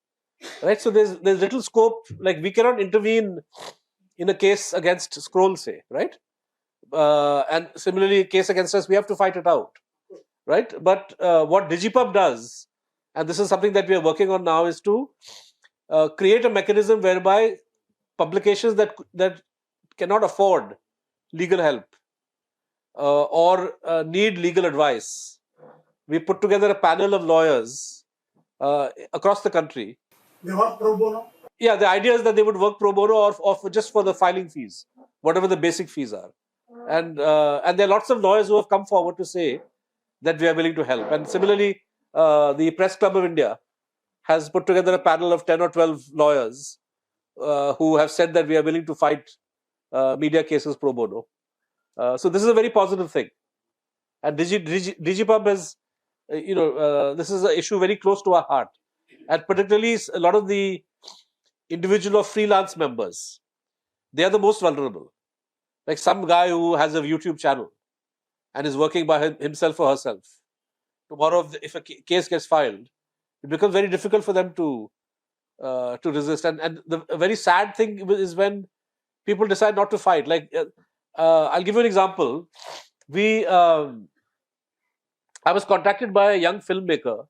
right? So there's little scope, like we cannot intervene in a case against Scroll, say, right? And similarly, a case against us, we have to fight it out, right? But what Digipub does, and this is something that we are working on now, is to create a mechanism whereby publications that cannot afford legal help or need legal advice, we put together a panel of lawyers across the country. They work pro bono? Yeah, the idea is that they would work pro bono or just for the filing fees, whatever the basic fees are. And there are lots of lawyers who have come forward to say that we are willing to help. And similarly, the Press Club of India has put together a panel of 10 or 12 lawyers who have said that we are willing to fight media cases pro bono. So this is a very positive thing. And Digipub is, this is an issue very close to our heart. And particularly a lot of the individual or freelance members, they are the most vulnerable. Like some guy who has a YouTube channel and is working by himself or herself. Tomorrow, if a case gets filed, it becomes very difficult for them to resist. And the very sad thing is when people decide not to fight. Like, I'll give you an example. I was contacted by a young filmmaker.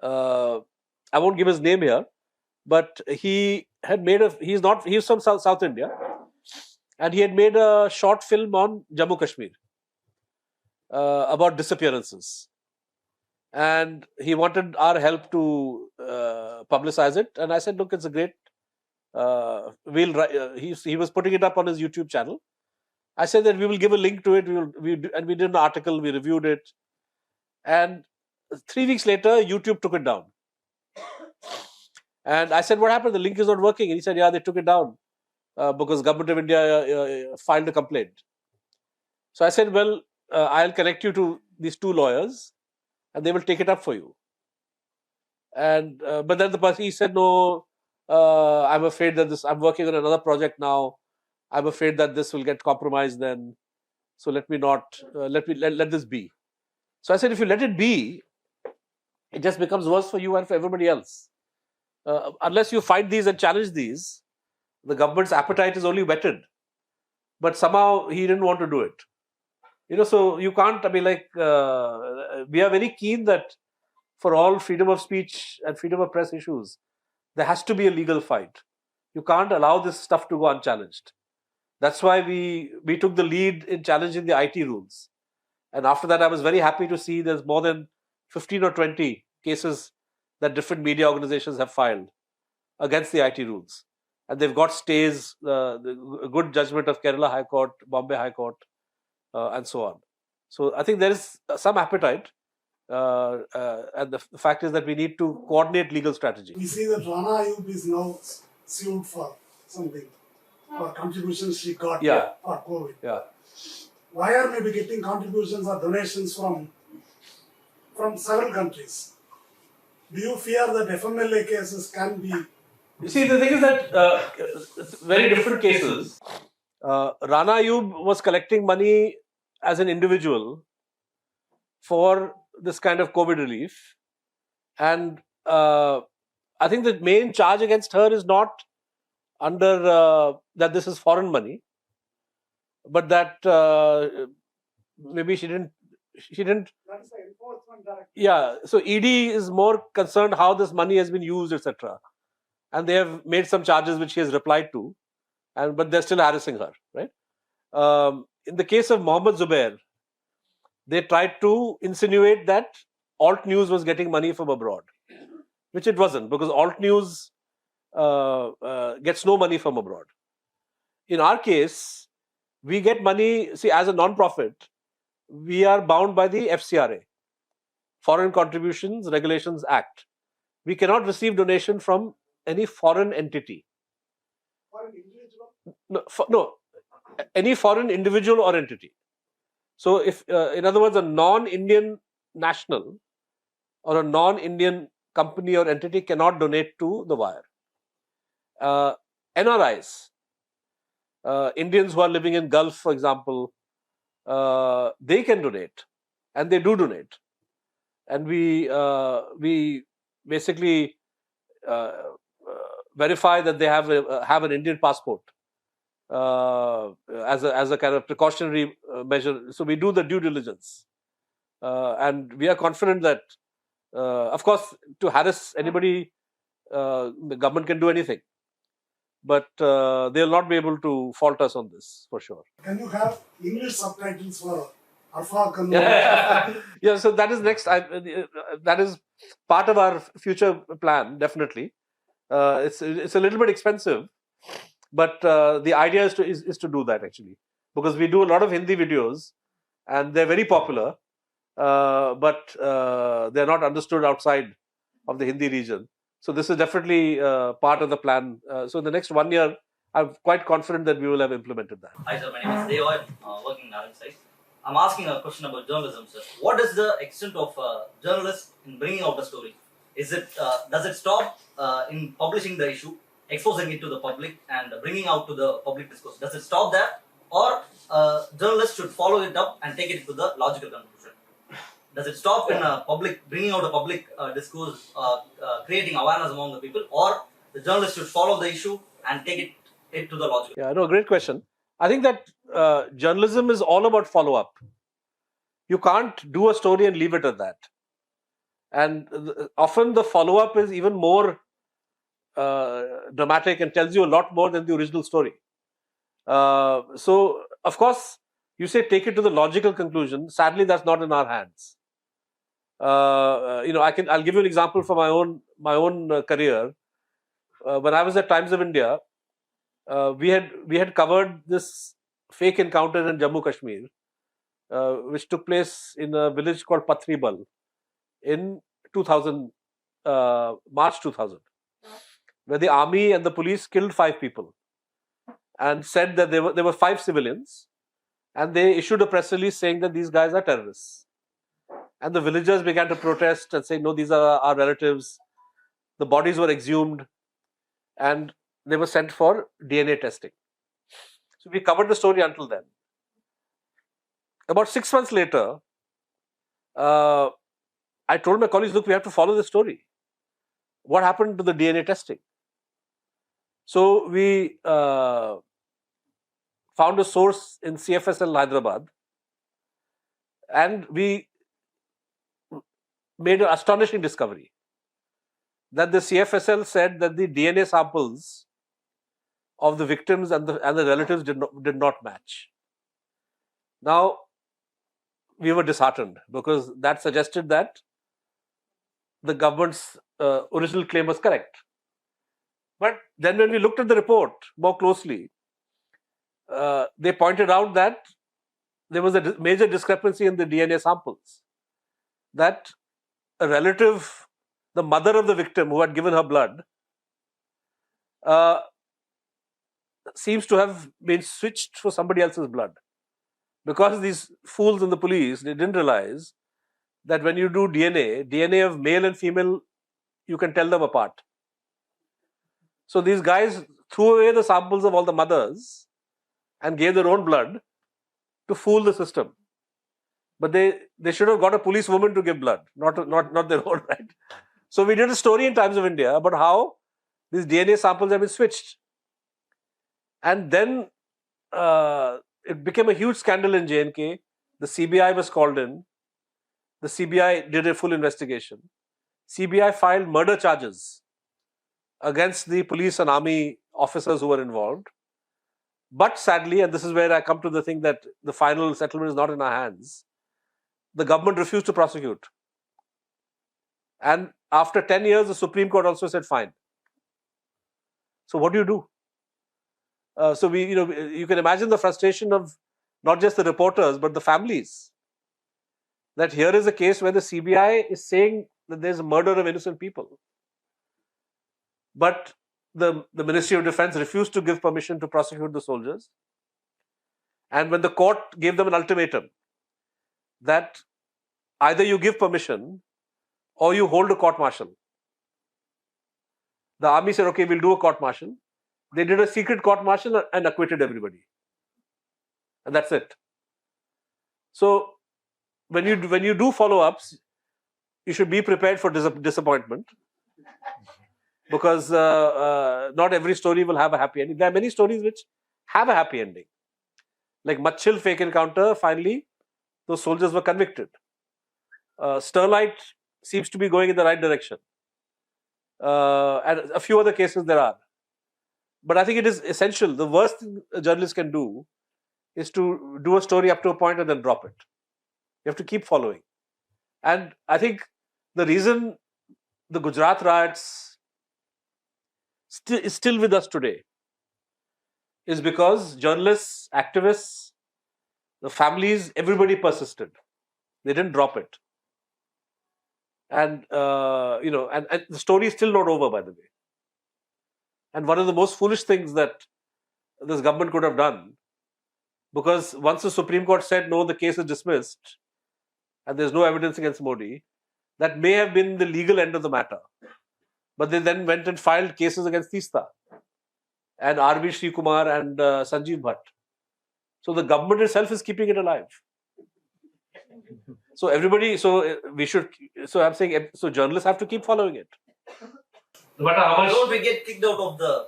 I won't give his name here, but he had made he's from South India, and he had made a short film on Jammu Kashmir about disappearances. And he wanted our help to publicize it. And I said, look, it's a great, he was putting it up on his YouTube channel. I said that we will give a link to it. And we did an article, we reviewed it. And 3 weeks later, YouTube took it down. And I said, what happened? The link is not working. And he said, yeah, they took it down because Government of India filed a complaint. So I said, well, I'll connect you to these 2 lawyers and they will take it up for you. And but then the person, he said, no, I'm afraid that I'm working on another project now. I'm afraid that this will get compromised then. So let me not, let this be. So I said, if you let it be, it just becomes worse for you and for everybody else. Unless you fight these and challenge these, the government's appetite is only whetted. But somehow he didn't want to do it. So you can't, we are very keen that for all freedom of speech and freedom of press issues, there has to be a legal fight. You can't allow this stuff to go unchallenged. That's why we took the lead in challenging the IT rules. And after that, I was very happy to see there's more than 15 or 20 cases that different media organizations have filed against the IT rules. And they've got stays, the good judgment of Kerala High Court, Bombay High Court, and so on. So I think there is some appetite. And the fact is that we need to coordinate legal strategy. We see that Rana Ayub is now sued for something, for contributions she got for COVID. Yeah. Why are maybe getting contributions or donations from several countries? Do you fear that FMLA cases can be? You see, the thing is that very different cases. Rana Ayub was collecting money as an individual for this kind of COVID relief. And I think the main charge against her is not under that this is foreign money, but that maybe she didn't. That is the enforcement directive. Yeah, so ED is more concerned how this money has been used, etc. And they have made some charges which she has replied to, but they're still harassing her, right? In the case of Mohammed Zubair, they tried to insinuate that Alt News was getting money from abroad, which it wasn't, because Alt News gets no money from abroad. In our case, we get money, see, as a non-profit, we are bound by the FCRA, Foreign Contributions Regulations Act. We cannot receive donation from any foreign entity. For an individual? No, any foreign individual or entity. So if, in other words, a non-Indian national or a non-Indian company or entity cannot donate to the wire. NRIs, Indians who are living in Gulf, for example, they can donate, and they do donate. And we basically verify that they have an Indian passport as a kind of precautionary measure. So we do the due diligence, and we are confident that, of course, to harass anybody, the government can do anything, but they'll not be able to fault us on this for sure. Can you have English subtitles for Arfaq? Yeah, so that is next. That is part of our future plan, definitely. It's a little bit expensive, but the idea is to do that actually, because we do a lot of Hindi videos and they're very popular, but they're not understood outside of the Hindi region. So this is definitely part of the plan. So in the next 1 year, I'm quite confident that we will have implemented that. Hi sir, my name is Deva. I'm working in Aransei. I'm asking a question about journalism, sir. What is the extent of journalists in bringing out the story? Is it does it stop in publishing the issue, exposing it to the public, and bringing out to the public discourse? Does it stop there, or journalists should follow it up and take it to the logical conclusion? Does it stop in bringing out a public discourse, creating awareness among the people, or the journalist should follow the issue and take it to the logical? Yeah, no, great question. I think that journalism is all about follow-up. You can't do a story and leave it at that. And often the follow-up is even more dramatic and tells you a lot more than the original story. So, of course, you say take it to the logical conclusion. Sadly, that's not in our hands. I'll give you an example from my own career. When I was at Times of India, we had covered this fake encounter in Jammu Kashmir, which took place in a village called Pathribal in 2000, March 2000, where the army and the police killed 5 people and said that there were 5 civilians, and they issued a press release saying that these guys are terrorists. And the villagers began to protest and say, no, these are our relatives. The bodies were exhumed and they were sent for DNA testing. So we covered the story until then. About 6 months later, I told my colleagues, look, we have to follow this story. What happened to the DNA testing? So we found a source in CFSL Hyderabad, and we made an astonishing discovery that the CFSL said that the DNA samples of the victims and the relatives did not match. Now, we were disheartened because that suggested that the government's original claim was correct. But then when we looked at the report more closely, they pointed out that there was a major discrepancy in the DNA samples. That a relative, the mother of the victim who had given her blood, seems to have been switched for somebody else's blood. Because these fools in the police, they didn't realize that when you do DNA of male and female, you can tell them apart. So these guys threw away the samples of all the mothers and gave their own blood to fool the system. But they should have got a policewoman to give blood, not their own, right? So we did a story in Times of India about how these DNA samples have been switched. And then it became a huge scandal in J&K. The CBI was called in. The CBI did a full investigation. CBI filed murder charges against the police and army officers who were involved. But sadly, and this is where I come to the thing that the final settlement is not in our hands, the government refused to prosecute. And after 10 years, the Supreme Court also said fine. So what do you do? So you can imagine the frustration of not just the reporters, but the families. That here is a case where the CBI is saying that there's a murder of innocent people. But the Ministry of Defense refused to give permission to prosecute the soldiers. And when the court gave them an ultimatum that either you give permission or you hold a court-martial, the army said, okay, we'll do a court-martial. They did a secret court-martial and acquitted everybody. And that's it. So when you do follow-ups, you should be prepared for disappointment. Because not every story will have a happy ending. There are many stories which have a happy ending. Like Machil fake encounter, finally, those soldiers were convicted. Sterlite seems to be going in the right direction. And a few other cases there are. But I think it is essential. The worst thing a journalist can do is to do a story up to a point and then drop it. You have to keep following. And I think the reason the Gujarat riots is still with us today is because journalists, activists, the families, everybody persisted. They didn't drop it. And, and the story is still not over, by the way. And one of the most foolish things that this government could have done, because once the Supreme Court said, no, the case is dismissed, and there's no evidence against Modi, that may have been the legal end of the matter. But they then went and filed cases against Teesta and R.B. Srikumar and Sanjeev Bhatt. So the government itself is keeping it alive. So I'm saying, so journalists have to keep following it. No matter how much. Don't we get kicked out of the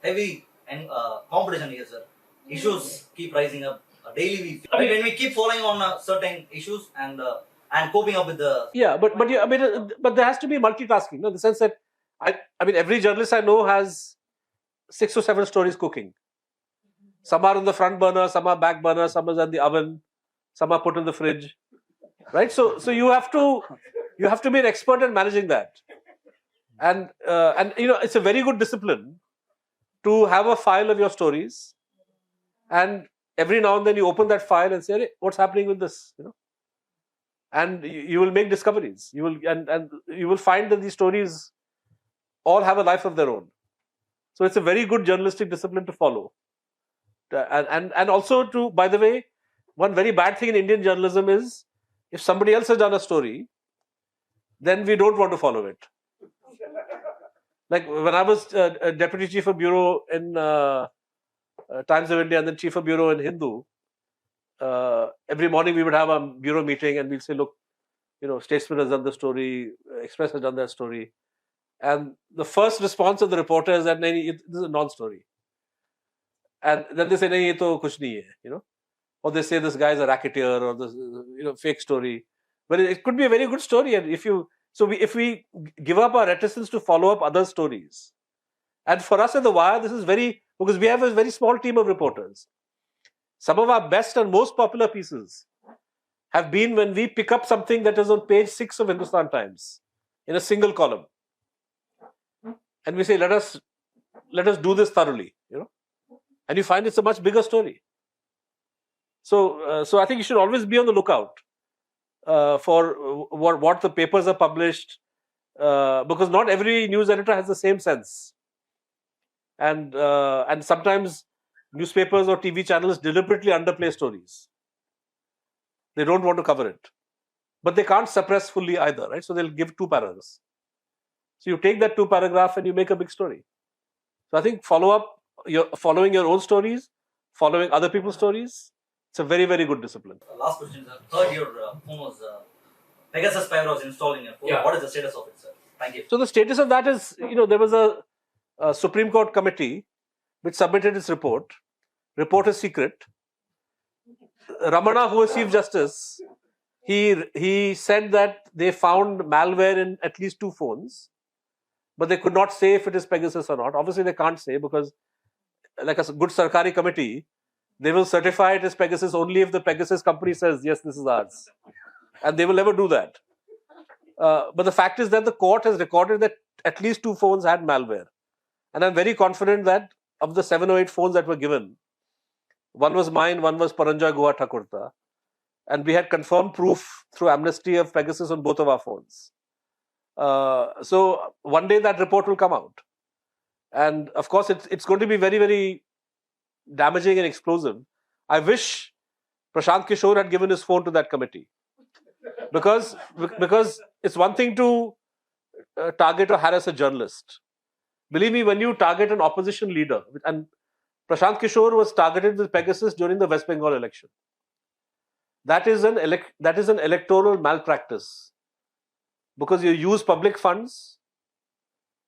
heavy competition here, sir? Issues keep rising up daily. When we keep following on certain issues and coping up with the but there has to be multitasking, in the sense that every journalist I know has 6 or 7 stories cooking. Some are on the front burner, some are back burner, some are in the oven, some are put in the fridge, right? So you have to be an expert at managing that. And it's a very good discipline to have a file of your stories, and every now and then you open that file and say, hey, what's happening with this? and you will make discoveries. You will and you will find that these stories all have a life of their own. So it's a very good journalistic discipline to follow. And also to, by the way, one very bad thing in Indian journalism is if somebody else has done a story, then we don't want to follow it. Like when I was deputy chief of bureau in Times of India and then chief of bureau in Hindu, every morning we would have a bureau meeting and we'll say, look, Statesman has done the story, Express has done their story. And the first response of the reporter is that, this is a non-story. And then they say, nahi, ye to kuch nahi hai, Or they say this guy is a racketeer or this, fake story. But it could be a very good story. And if we give up our reticence to follow up other stories, and for us at The Wire, this is because we have a very small team of reporters. Some of our best and most popular pieces have been when we pick up something that is on page 6 of Hindustan Times in a single column. And we say, let us do this thoroughly, And you find it's a much bigger story. So I think you should always be on the lookout for what the papers are published, because not every news editor has the same sense. And sometimes newspapers or TV channels deliberately underplay stories. They don't want to cover it. But they can't suppress fully either, right? So they'll give 2 paragraphs. So you take that 2 paragraph and you make a big story. So I think following your own stories, following other people's stories, it's a very, very good discipline. Last question, sir. Heard your phone was Pegasus spyware was installed in your phone. Yeah. What is the status of it, sir? Thank you. So the status of that is, there was a Supreme Court committee which submitted its report. Report is secret. Ramana, who was Chief Justice, he said that they found malware in at least 2 phones, but they could not say if it is Pegasus or not. Obviously, they can't say because, like a good Sarkari committee, they will certify it as Pegasus only if the Pegasus company says, yes, this is ours. And they will never do that. But the fact is that the court has recorded that at least 2 phones had malware. And I'm very confident that of the 7 or 8 phones that were given, one was mine, one was Paranjoy Guha Thakurta. And we had confirmed proof through amnesty of Pegasus on both of our phones. So one day that report will come out. And of course, it's going to be very, very damaging and explosive. I wish Prashant Kishore had given his phone to that committee. Because it's one thing to target or harass a journalist. Believe me, when you target an opposition leader, and Prashant Kishore was targeted with Pegasus during the West Bengal election. That is an electoral malpractice. Because you use public funds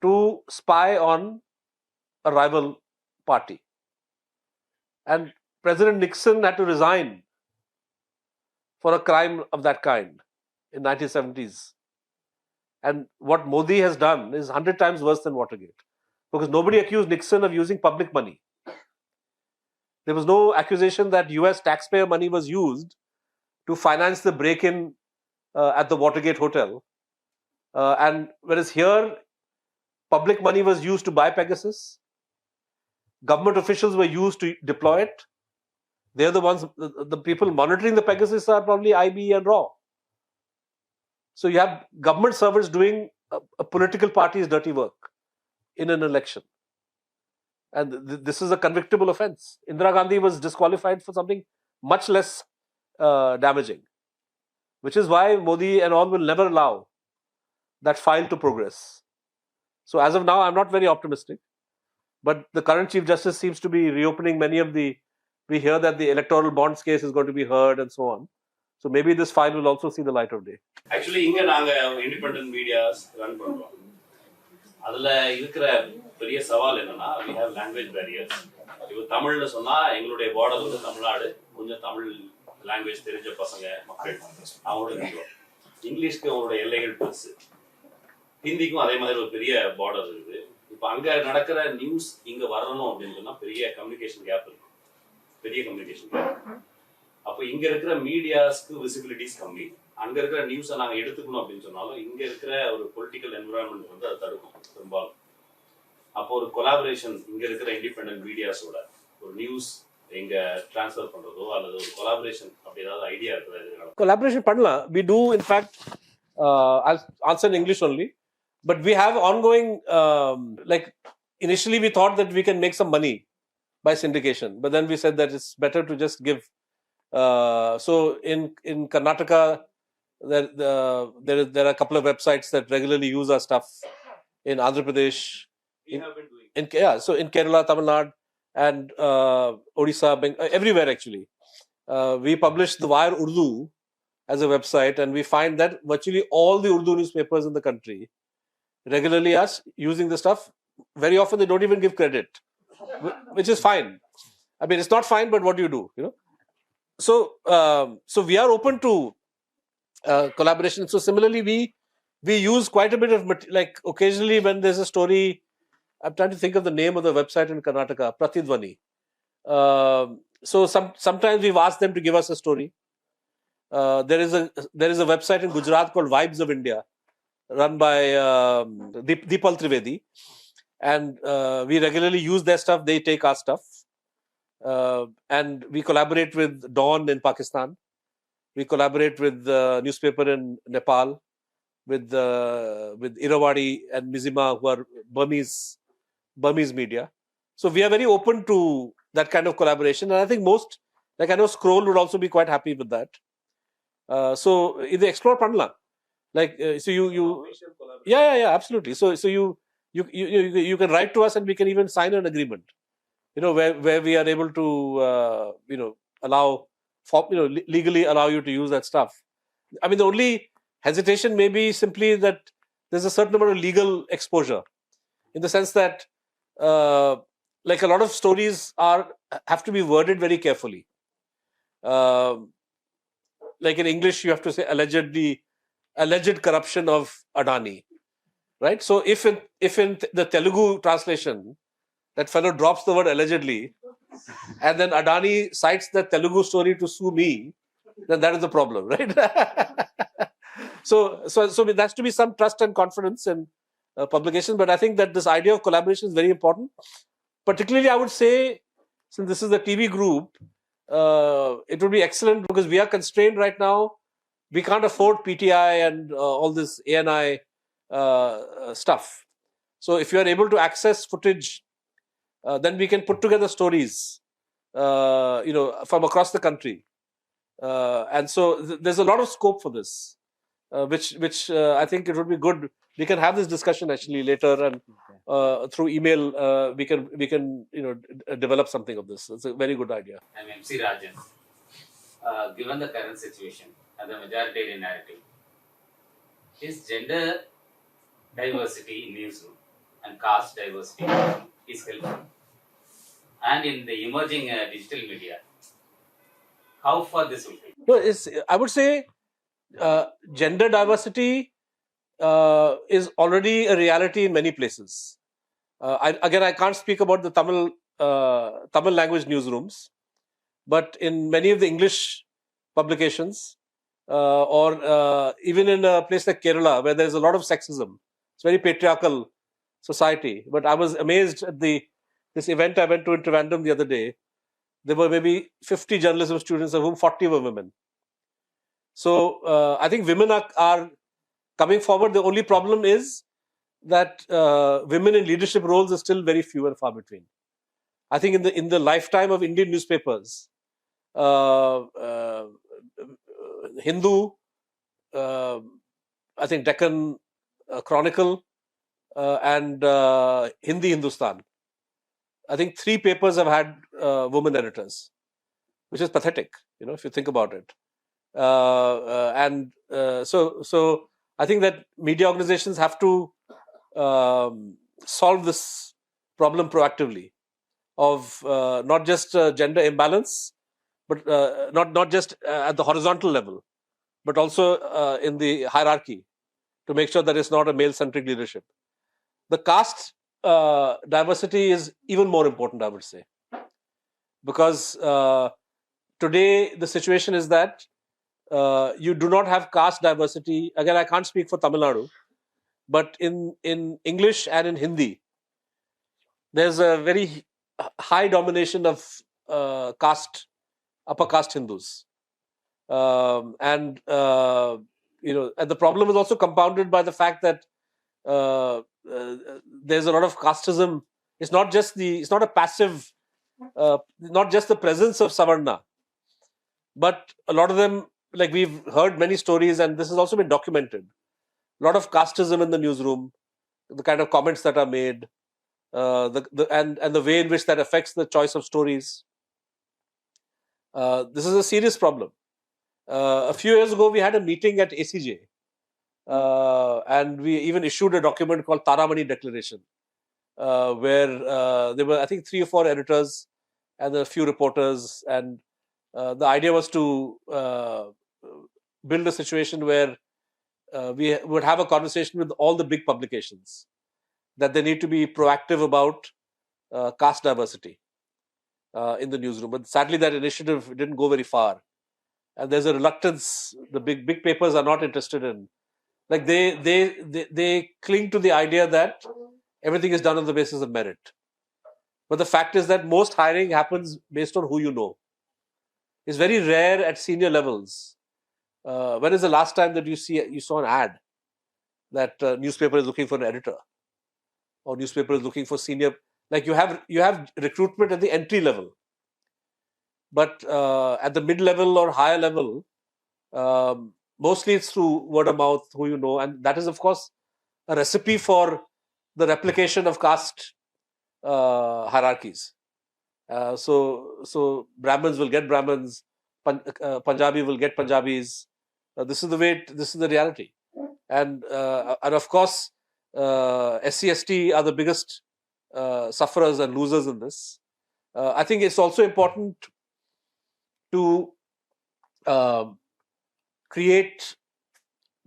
to spy on a rival party. And President Nixon had to resign for a crime of that kind in 1970s. And what Modi has done is 100 times worse than Watergate. Because nobody accused Nixon of using public money. There was no accusation that US taxpayer money was used to finance the break-in at the Watergate Hotel. And whereas here, public money was used to buy Pegasus. Government officials were used to deploy it. They're the ones, the people monitoring the Pegasus are probably IB and RAW. So you have government servants doing a political party's dirty work in an election. And this is a convictable offense. Indira Gandhi was disqualified for something much less damaging. Which is why Modi and all will never allow that file to progress. So as of now, I'm not very optimistic. But the current Chief Justice seems to be reopening many of we hear that the electoral bonds case is going to be heard and so on. So maybe this file will also see the light of day. Actually, inga naanga independent medias run பண்றோம். அதுல இருக்கிற பெரிய சவால் என்னன்னா we have language barriers. இப்போ தமிழ்ல சொன்னா எங்களுடைய border வந்து தமிழ்நாடு, கொஞ்சம் தமிழ் language தெரிஞ்ச பசங்க மக்கள் அவங்களோட இருக்கோம். இங்கிலீஷ்க்கு அவங்களோட எல்லைகள் பெருசு. ஹிந்திக்கும் அதே மாதிரி ஒரு பெரிய border இருக்குது. இப்போ அங்க நடக்கிற நியூஸ் இங்க வரணும் அப்படின்னு சொன்னா பெரிய கம்யூனிகேஷன் கேப் இருக்கு. பெரிய கம்யூனிகேஷன் கேப். அப்போ இங்க இருக்கிற மீடியாஸ்க்கு விசிபிலிட்டிஸ் கம்மி. அங்க இருக்கிற நியூஸை நாங்க எடுத்துக்கணும் அப்படின்னு சொன்னாலும் இங்க இருக்கிற ஒரு பொலிட்டிக்கல் என்விரான்மெண்ட் வந்து அதை தடுக்கும் பெரும்பாலும். அப்போ ஒரு கொலாபரேஷன் இங்க இருக்கிற இண்டிபெண்டன்ட் மீடியாஸோட ஒரு நியூஸ் எங்க டிரான்ஸ்ஃபர் பண்றதோ அல்லது ஒரு கொலாபரேஷன் அப்படி ஏதாவது ஐடியா இருக்குதா? Collaboration panla. We do, in fact, I'll answer in English only, but we have ongoing, like initially we thought that we can make some money by syndication, but then we said that it's better to just give. So in Karnataka, there are a couple of websites that regularly use our stuff. In Andhra Pradesh, We have been doing. so in Kerala, Tamil Nadu, and Odisha, everywhere actually. We publish the Wire Urdu as a website, and we find that virtually all the Urdu newspapers in the country regularly are using the stuff. Very often they don't even give credit, which is fine. I mean, it's not fine, but what do you do? You know. So we are open to collaboration. So similarly, we use quite a bit of like occasionally when there's a story. I'm trying to think of the name of the website in Karnataka, Pratidwani. So sometimes we've asked them to give us a story. There is a website in Gujarat called Vibes of India, run by Deepal Trivedi, and we regularly use their stuff. They take our stuff, and we collaborate with Dawn in Pakistan. We collaborate with the newspaper in Nepal, with Irrawaddy and Mizima, who are Burmese media. So we are very open to that kind of collaboration, and I think most, like I know Scroll would also be quite happy with that. So in the Explore Panla, like so you yeah, absolutely. So you can write to us, and we can even sign an agreement, you know, where we are able to allow legally allow you to use that stuff. I mean, the only hesitation may be simply that there's a certain amount of legal exposure, in the sense that like a lot of stories have to be worded very carefully. Like in English, you have to say alleged corruption of Adani, right? So if in the Telugu translation, that fellow drops the word allegedly, and then Adani cites the Telugu story to sue me, then that is the problem, right? So there has to be some trust and confidence in publication. But I think that this idea of collaboration is very important. Particularly, I would say, since this is the TV group, it would be excellent because we are constrained right now. We can't afford PTI and all this ANI stuff. So if you are able to access footage, then we can put together stories, from across the country. And so there's a lot of scope for this, which I think it would be good. We can have this discussion actually later, and through email we can develop something of this. It's a very good idea. I'm MC Rajan. Given the current situation and the majoritarian narrative, is gender diversity in newsroom and caste diversity in newsroom is helpful? And in the emerging digital media, how far this will take? No, I would say gender diversity is already a reality in many places. I can't speak about the Tamil language newsrooms, but in many of the English publications, or even in a place like Kerala, where there's a lot of sexism, it's a very patriarchal society. But I was amazed at this event I went to in Trivandrum the other day. There were maybe 50 journalism students, of whom 40 were women. So I think women are coming forward. The only problem is that women in leadership roles are still very few and far between. I think in the lifetime of Indian newspapers, Hindu, I think Deccan Chronicle, and Hindi Hindustan, I think 3 papers have had women editors, which is pathetic, if you think about it. So I think that media organizations have to solve this problem proactively of not just gender imbalance, but not just at the horizontal level, but also in the hierarchy, to make sure that it's not a male-centric leadership. The caste diversity is even more important, I would say, because today the situation is that you do not have caste diversity. Again, I can't speak for Tamil Nadu, but in English and in Hindi, there's a very high domination of upper caste Hindus. and the problem is also compounded by the fact that there's a lot of casteism. It's not a passive, not just the presence of Savarna, but a lot of them, like we've heard many stories, and this has also been documented. A lot of casteism in the newsroom, the kind of comments that are made, and the way in which that affects the choice of stories. This is a serious problem. A few years ago, we had a meeting at ACJ, and we even issued a document called Taramani Declaration, where there were, I think, 3 or 4 editors and a few reporters, and the idea was to build a situation where we would have a conversation with all the big publications that they need to be proactive about caste diversity in the newsroom. But sadly, that initiative didn't go very far, and there's a reluctance. The big papers are not interested in, like they cling to the idea that everything is done on the basis of merit. But the fact is that most hiring happens based on who you know. It's very rare at senior levels. When is the last time that you saw an ad that newspaper is looking for an editor, or newspaper is looking for senior? Like you have recruitment at the entry level, but at the mid level or higher level, mostly it's through word of mouth, who you know, and that is of course a recipe for the replication of caste hierarchies. So Brahmins will get Brahmins, Punjabi will get Punjabis. This is the reality, and of course SC/ST are the biggest sufferers and losers in this. I think it's also important to create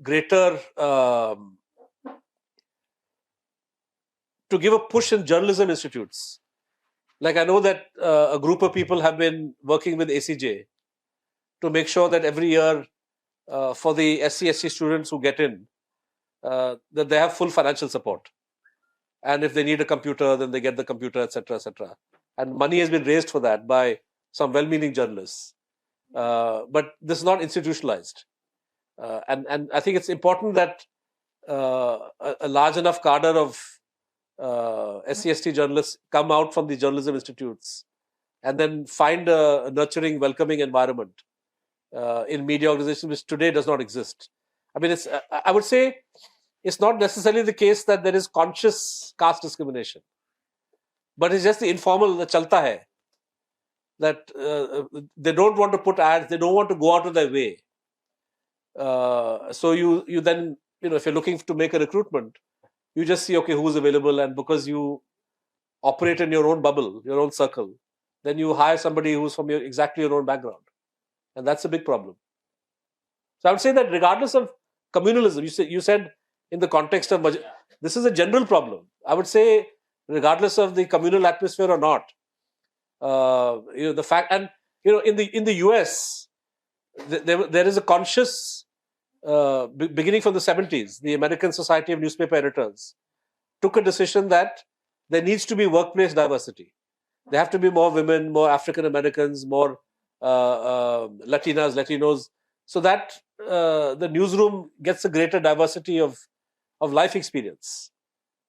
greater, to give a push in journalism institutes. Like I know that a group of people have been working with ACJ to make sure that every year for the SC/ST students who get in, that they have full financial support. And if they need a computer, then they get the computer, etc., etc. And money has been raised for that by some well-meaning journalists. But this is not institutionalized. And I think it's important that a large enough cadre of SC/ST journalists come out from the journalism institutes and then find a nurturing, welcoming environment in media organizations, which today does not exist. I mean, I would say it's not necessarily the case that there is conscious caste discrimination, but it's just the informal, the chalta hai, that they don't want to put ads, they don't want to go out of their way. So you then, if you're looking to make a recruitment, you just see, okay, who's available, and because you operate in your own bubble, your own circle, then you hire somebody who's from exactly your own background. And that's a big problem. So I would say that regardless of communalism, you said in the context of, this is a general problem. I would say regardless of the communal atmosphere or not, the fact, and in the US, there is a conscious, beginning from the 70s, the American Society of Newspaper Editors took a decision that there needs to be workplace diversity. There have to be more women, more African Americans, more Latinas, Latinos, so that the newsroom gets a greater diversity of life experience,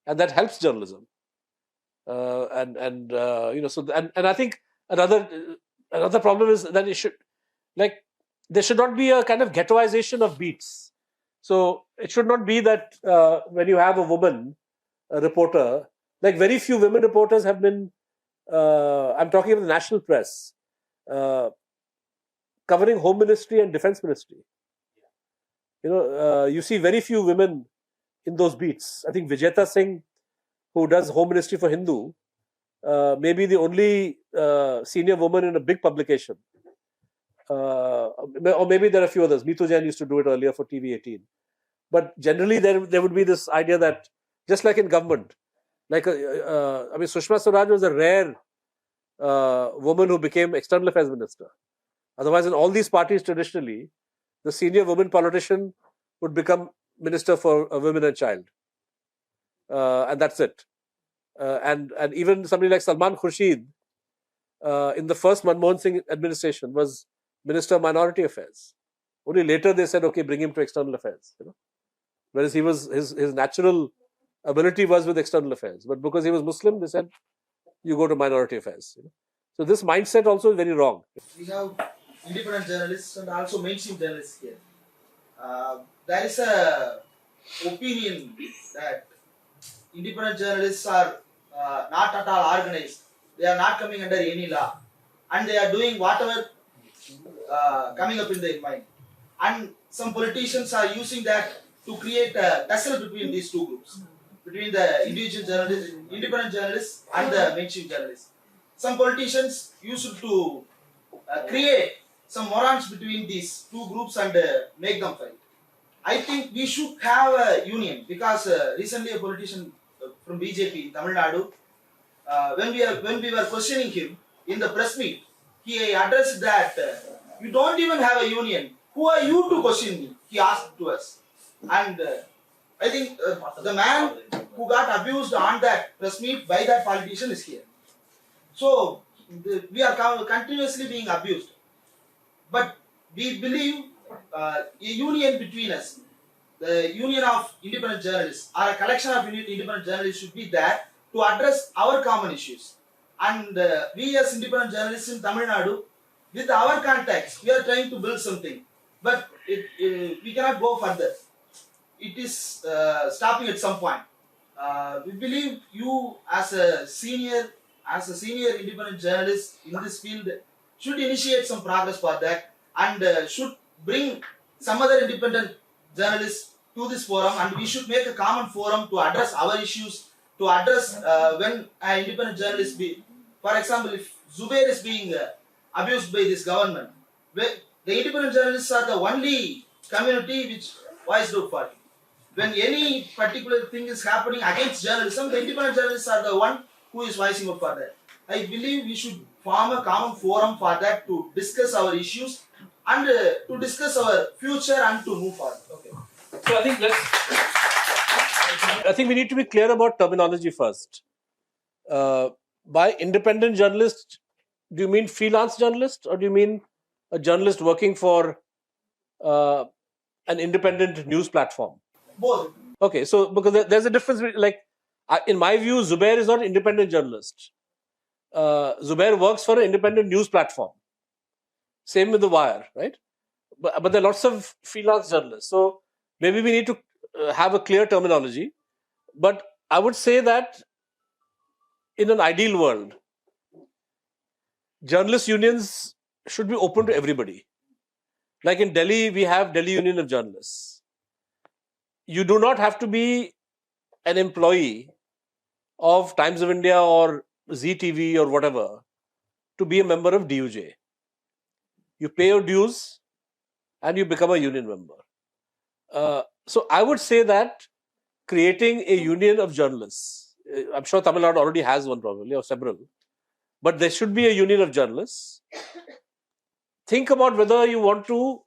and that helps journalism. And I think another problem is that there should not be a kind of ghettoization of beats. So it should not be that when you have a woman, a reporter, like very few women reporters have been, I'm talking of the national press, covering Home Ministry and Defense Ministry. You see very few women in those beats. I think Vijeta Singh, who does Home Ministry for Hindu, may be the only senior woman in a big publication. Or maybe there are a few others. Neetu Jain used to do it earlier for TV18. But generally there would be this idea that, just like in government, Sushma Swaraj was a rare woman who became External Affairs Minister. Otherwise, in all these parties traditionally, the senior woman politician would become Minister for Women and Child. And that's it. And even somebody like Salman Khurshid, in the first Manmohan Singh administration, was Minister of Minority Affairs. Only later they said, okay, bring him to external affairs. Whereas his natural ability was with external affairs. But because he was Muslim, they said, you go to minority affairs. So this mindset also is very wrong. We have independent journalists and also mainstream journalists here. There is a opinion that independent journalists are not at all organized. They are not coming under any law, and they are doing whatever coming up in their mind. And some politicians are using that to create a tussle between these two groups, between the individual journalists, independent journalists, and the mainstream journalists. Some politicians used to create some morons between these two groups and make them fight. I think we should have a union, because recently a politician from BJP, Tamil Nadu, when we were questioning him in the press meet, he addressed that you don't even have a union. Who are you to question me? He asked to us. And I think the man who got abused on that press meet by that politician is here. So we are continuously being abused. But we believe a union between us, the union of independent journalists, or a collection of independent journalists should be there to address our common issues. And we as independent journalists in Tamil Nadu, with our context, we are trying to build something. But we cannot go further. It is stopping at some point. We believe you as a senior independent journalist in this field should initiate some progress for that, and should bring some other independent journalists to this forum, and we should make a common forum to address our issues, to address when an independent journalist for example, if Zubair is being abused by this government, the independent journalists are the only community which voiced out for him. When any particular thing is happening against journalism, the independent journalists are the one who is voicing out for that. I believe we should form a common forum for that, to discuss our issues and to discuss our future and to move forward. Okay. So I think we need to be clear about terminology first. By independent journalist, do you mean freelance journalist, or do you mean a journalist working for an independent news platform? Both. Okay, so because there's a difference. Like, in my view, Zubair is not an independent journalist. Zubair works for an independent news platform. Same with The Wire, right? But there are lots of freelance journalists. So maybe we need to have a clear terminology. But I would say that in an ideal world, journalist unions should be open to everybody. Like in Delhi, we have Delhi Union of Journalists. You do not have to be an employee of Times of India or ZTV or whatever to be a member of DUJ. You pay your dues and you become a union member. So I would say that creating a union of journalists, I'm sure Tamil Nadu already has one probably, or several, but there should be a union of journalists. Think about whether you want to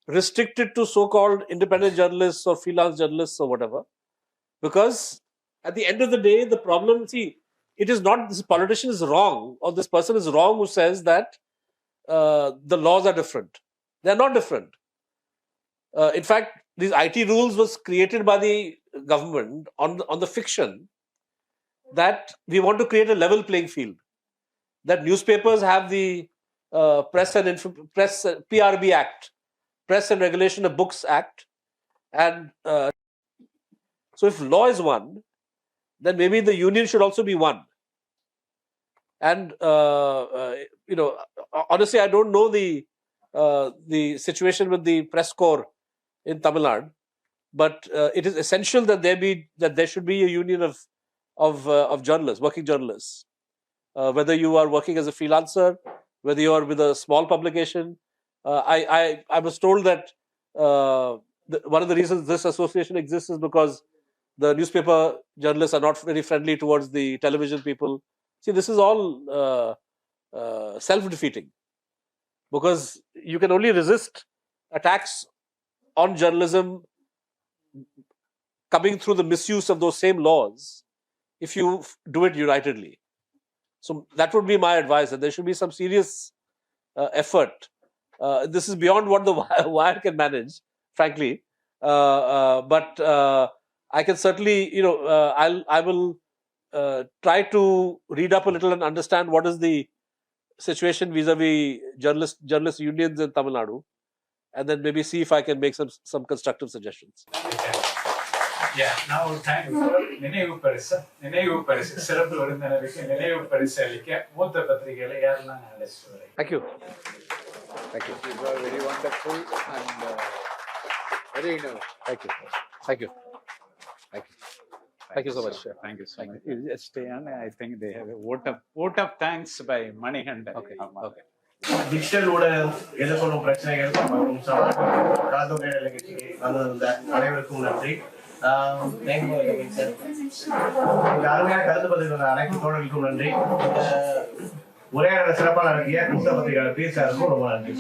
restrict it to so-called independent journalists or freelance journalists or whatever. Because at the end of the day, the problem, it is not this politician is wrong or this person is wrong who says that the laws are different. They are not different. In fact, these IT rules was created by the government on the fiction that we want to create a level playing field. That newspapers have the PRB Act, Press and Regulation of Books Act, and so if law is one, then maybe the union should also be one. And honestly, I don't know the situation with the press corps in Tamil Nadu, but it is essential that there should be a union of journalists, working journalists. Whether you are working as a freelancer, whether you are with a small publication. I was told that one of the reasons this association exists is because the newspaper journalists are not very friendly towards the television people. See, this is all self-defeating, because you can only resist attacks on journalism coming through the misuse of those same laws if you do it unitedly. So that would be my advice, that there should be some serious effort This is beyond what the wire can manage, frankly. But I can certainly, I will try to read up a little and understand what is the situation vis-a-vis journalist unions in Tamil Nadu, and then maybe see if I can make some constructive suggestions. Yeah, now time for நினைவு பரிசு சிறப்பு விருந்தினருக்கு நினைவு பரிசு அளிக்க மூத்த பத்திரிகைகளை யாரெல்லாம் அழைச்சிட்டு வரீங்க? Thank you. Thank you. These are very wonderful and very innovative. Thank you. Thank you. Thank you. Thank you so much. Thank you so much. You just stay on. I think they have a vote of thanks by Manikandan. Okay. Okay. Digital ஊடகம் எதிர்கொள்ளும் பிரச்சனைகள் மற்றும் சவால்கள் கலந்துரையாடல் நிகழ்ச்சிக்கு வந்திருந்த அனைவருக்கும் நன்றி. அருமையான கருத்து பதிவு அனைத்து தோழர்களுக்கும் நன்றி. உரையாடலை சிறப்பாக நடத்திய மூத்த பத்திரிகையாளர் பி சாருக்கும் ரொம்ப நன்றி.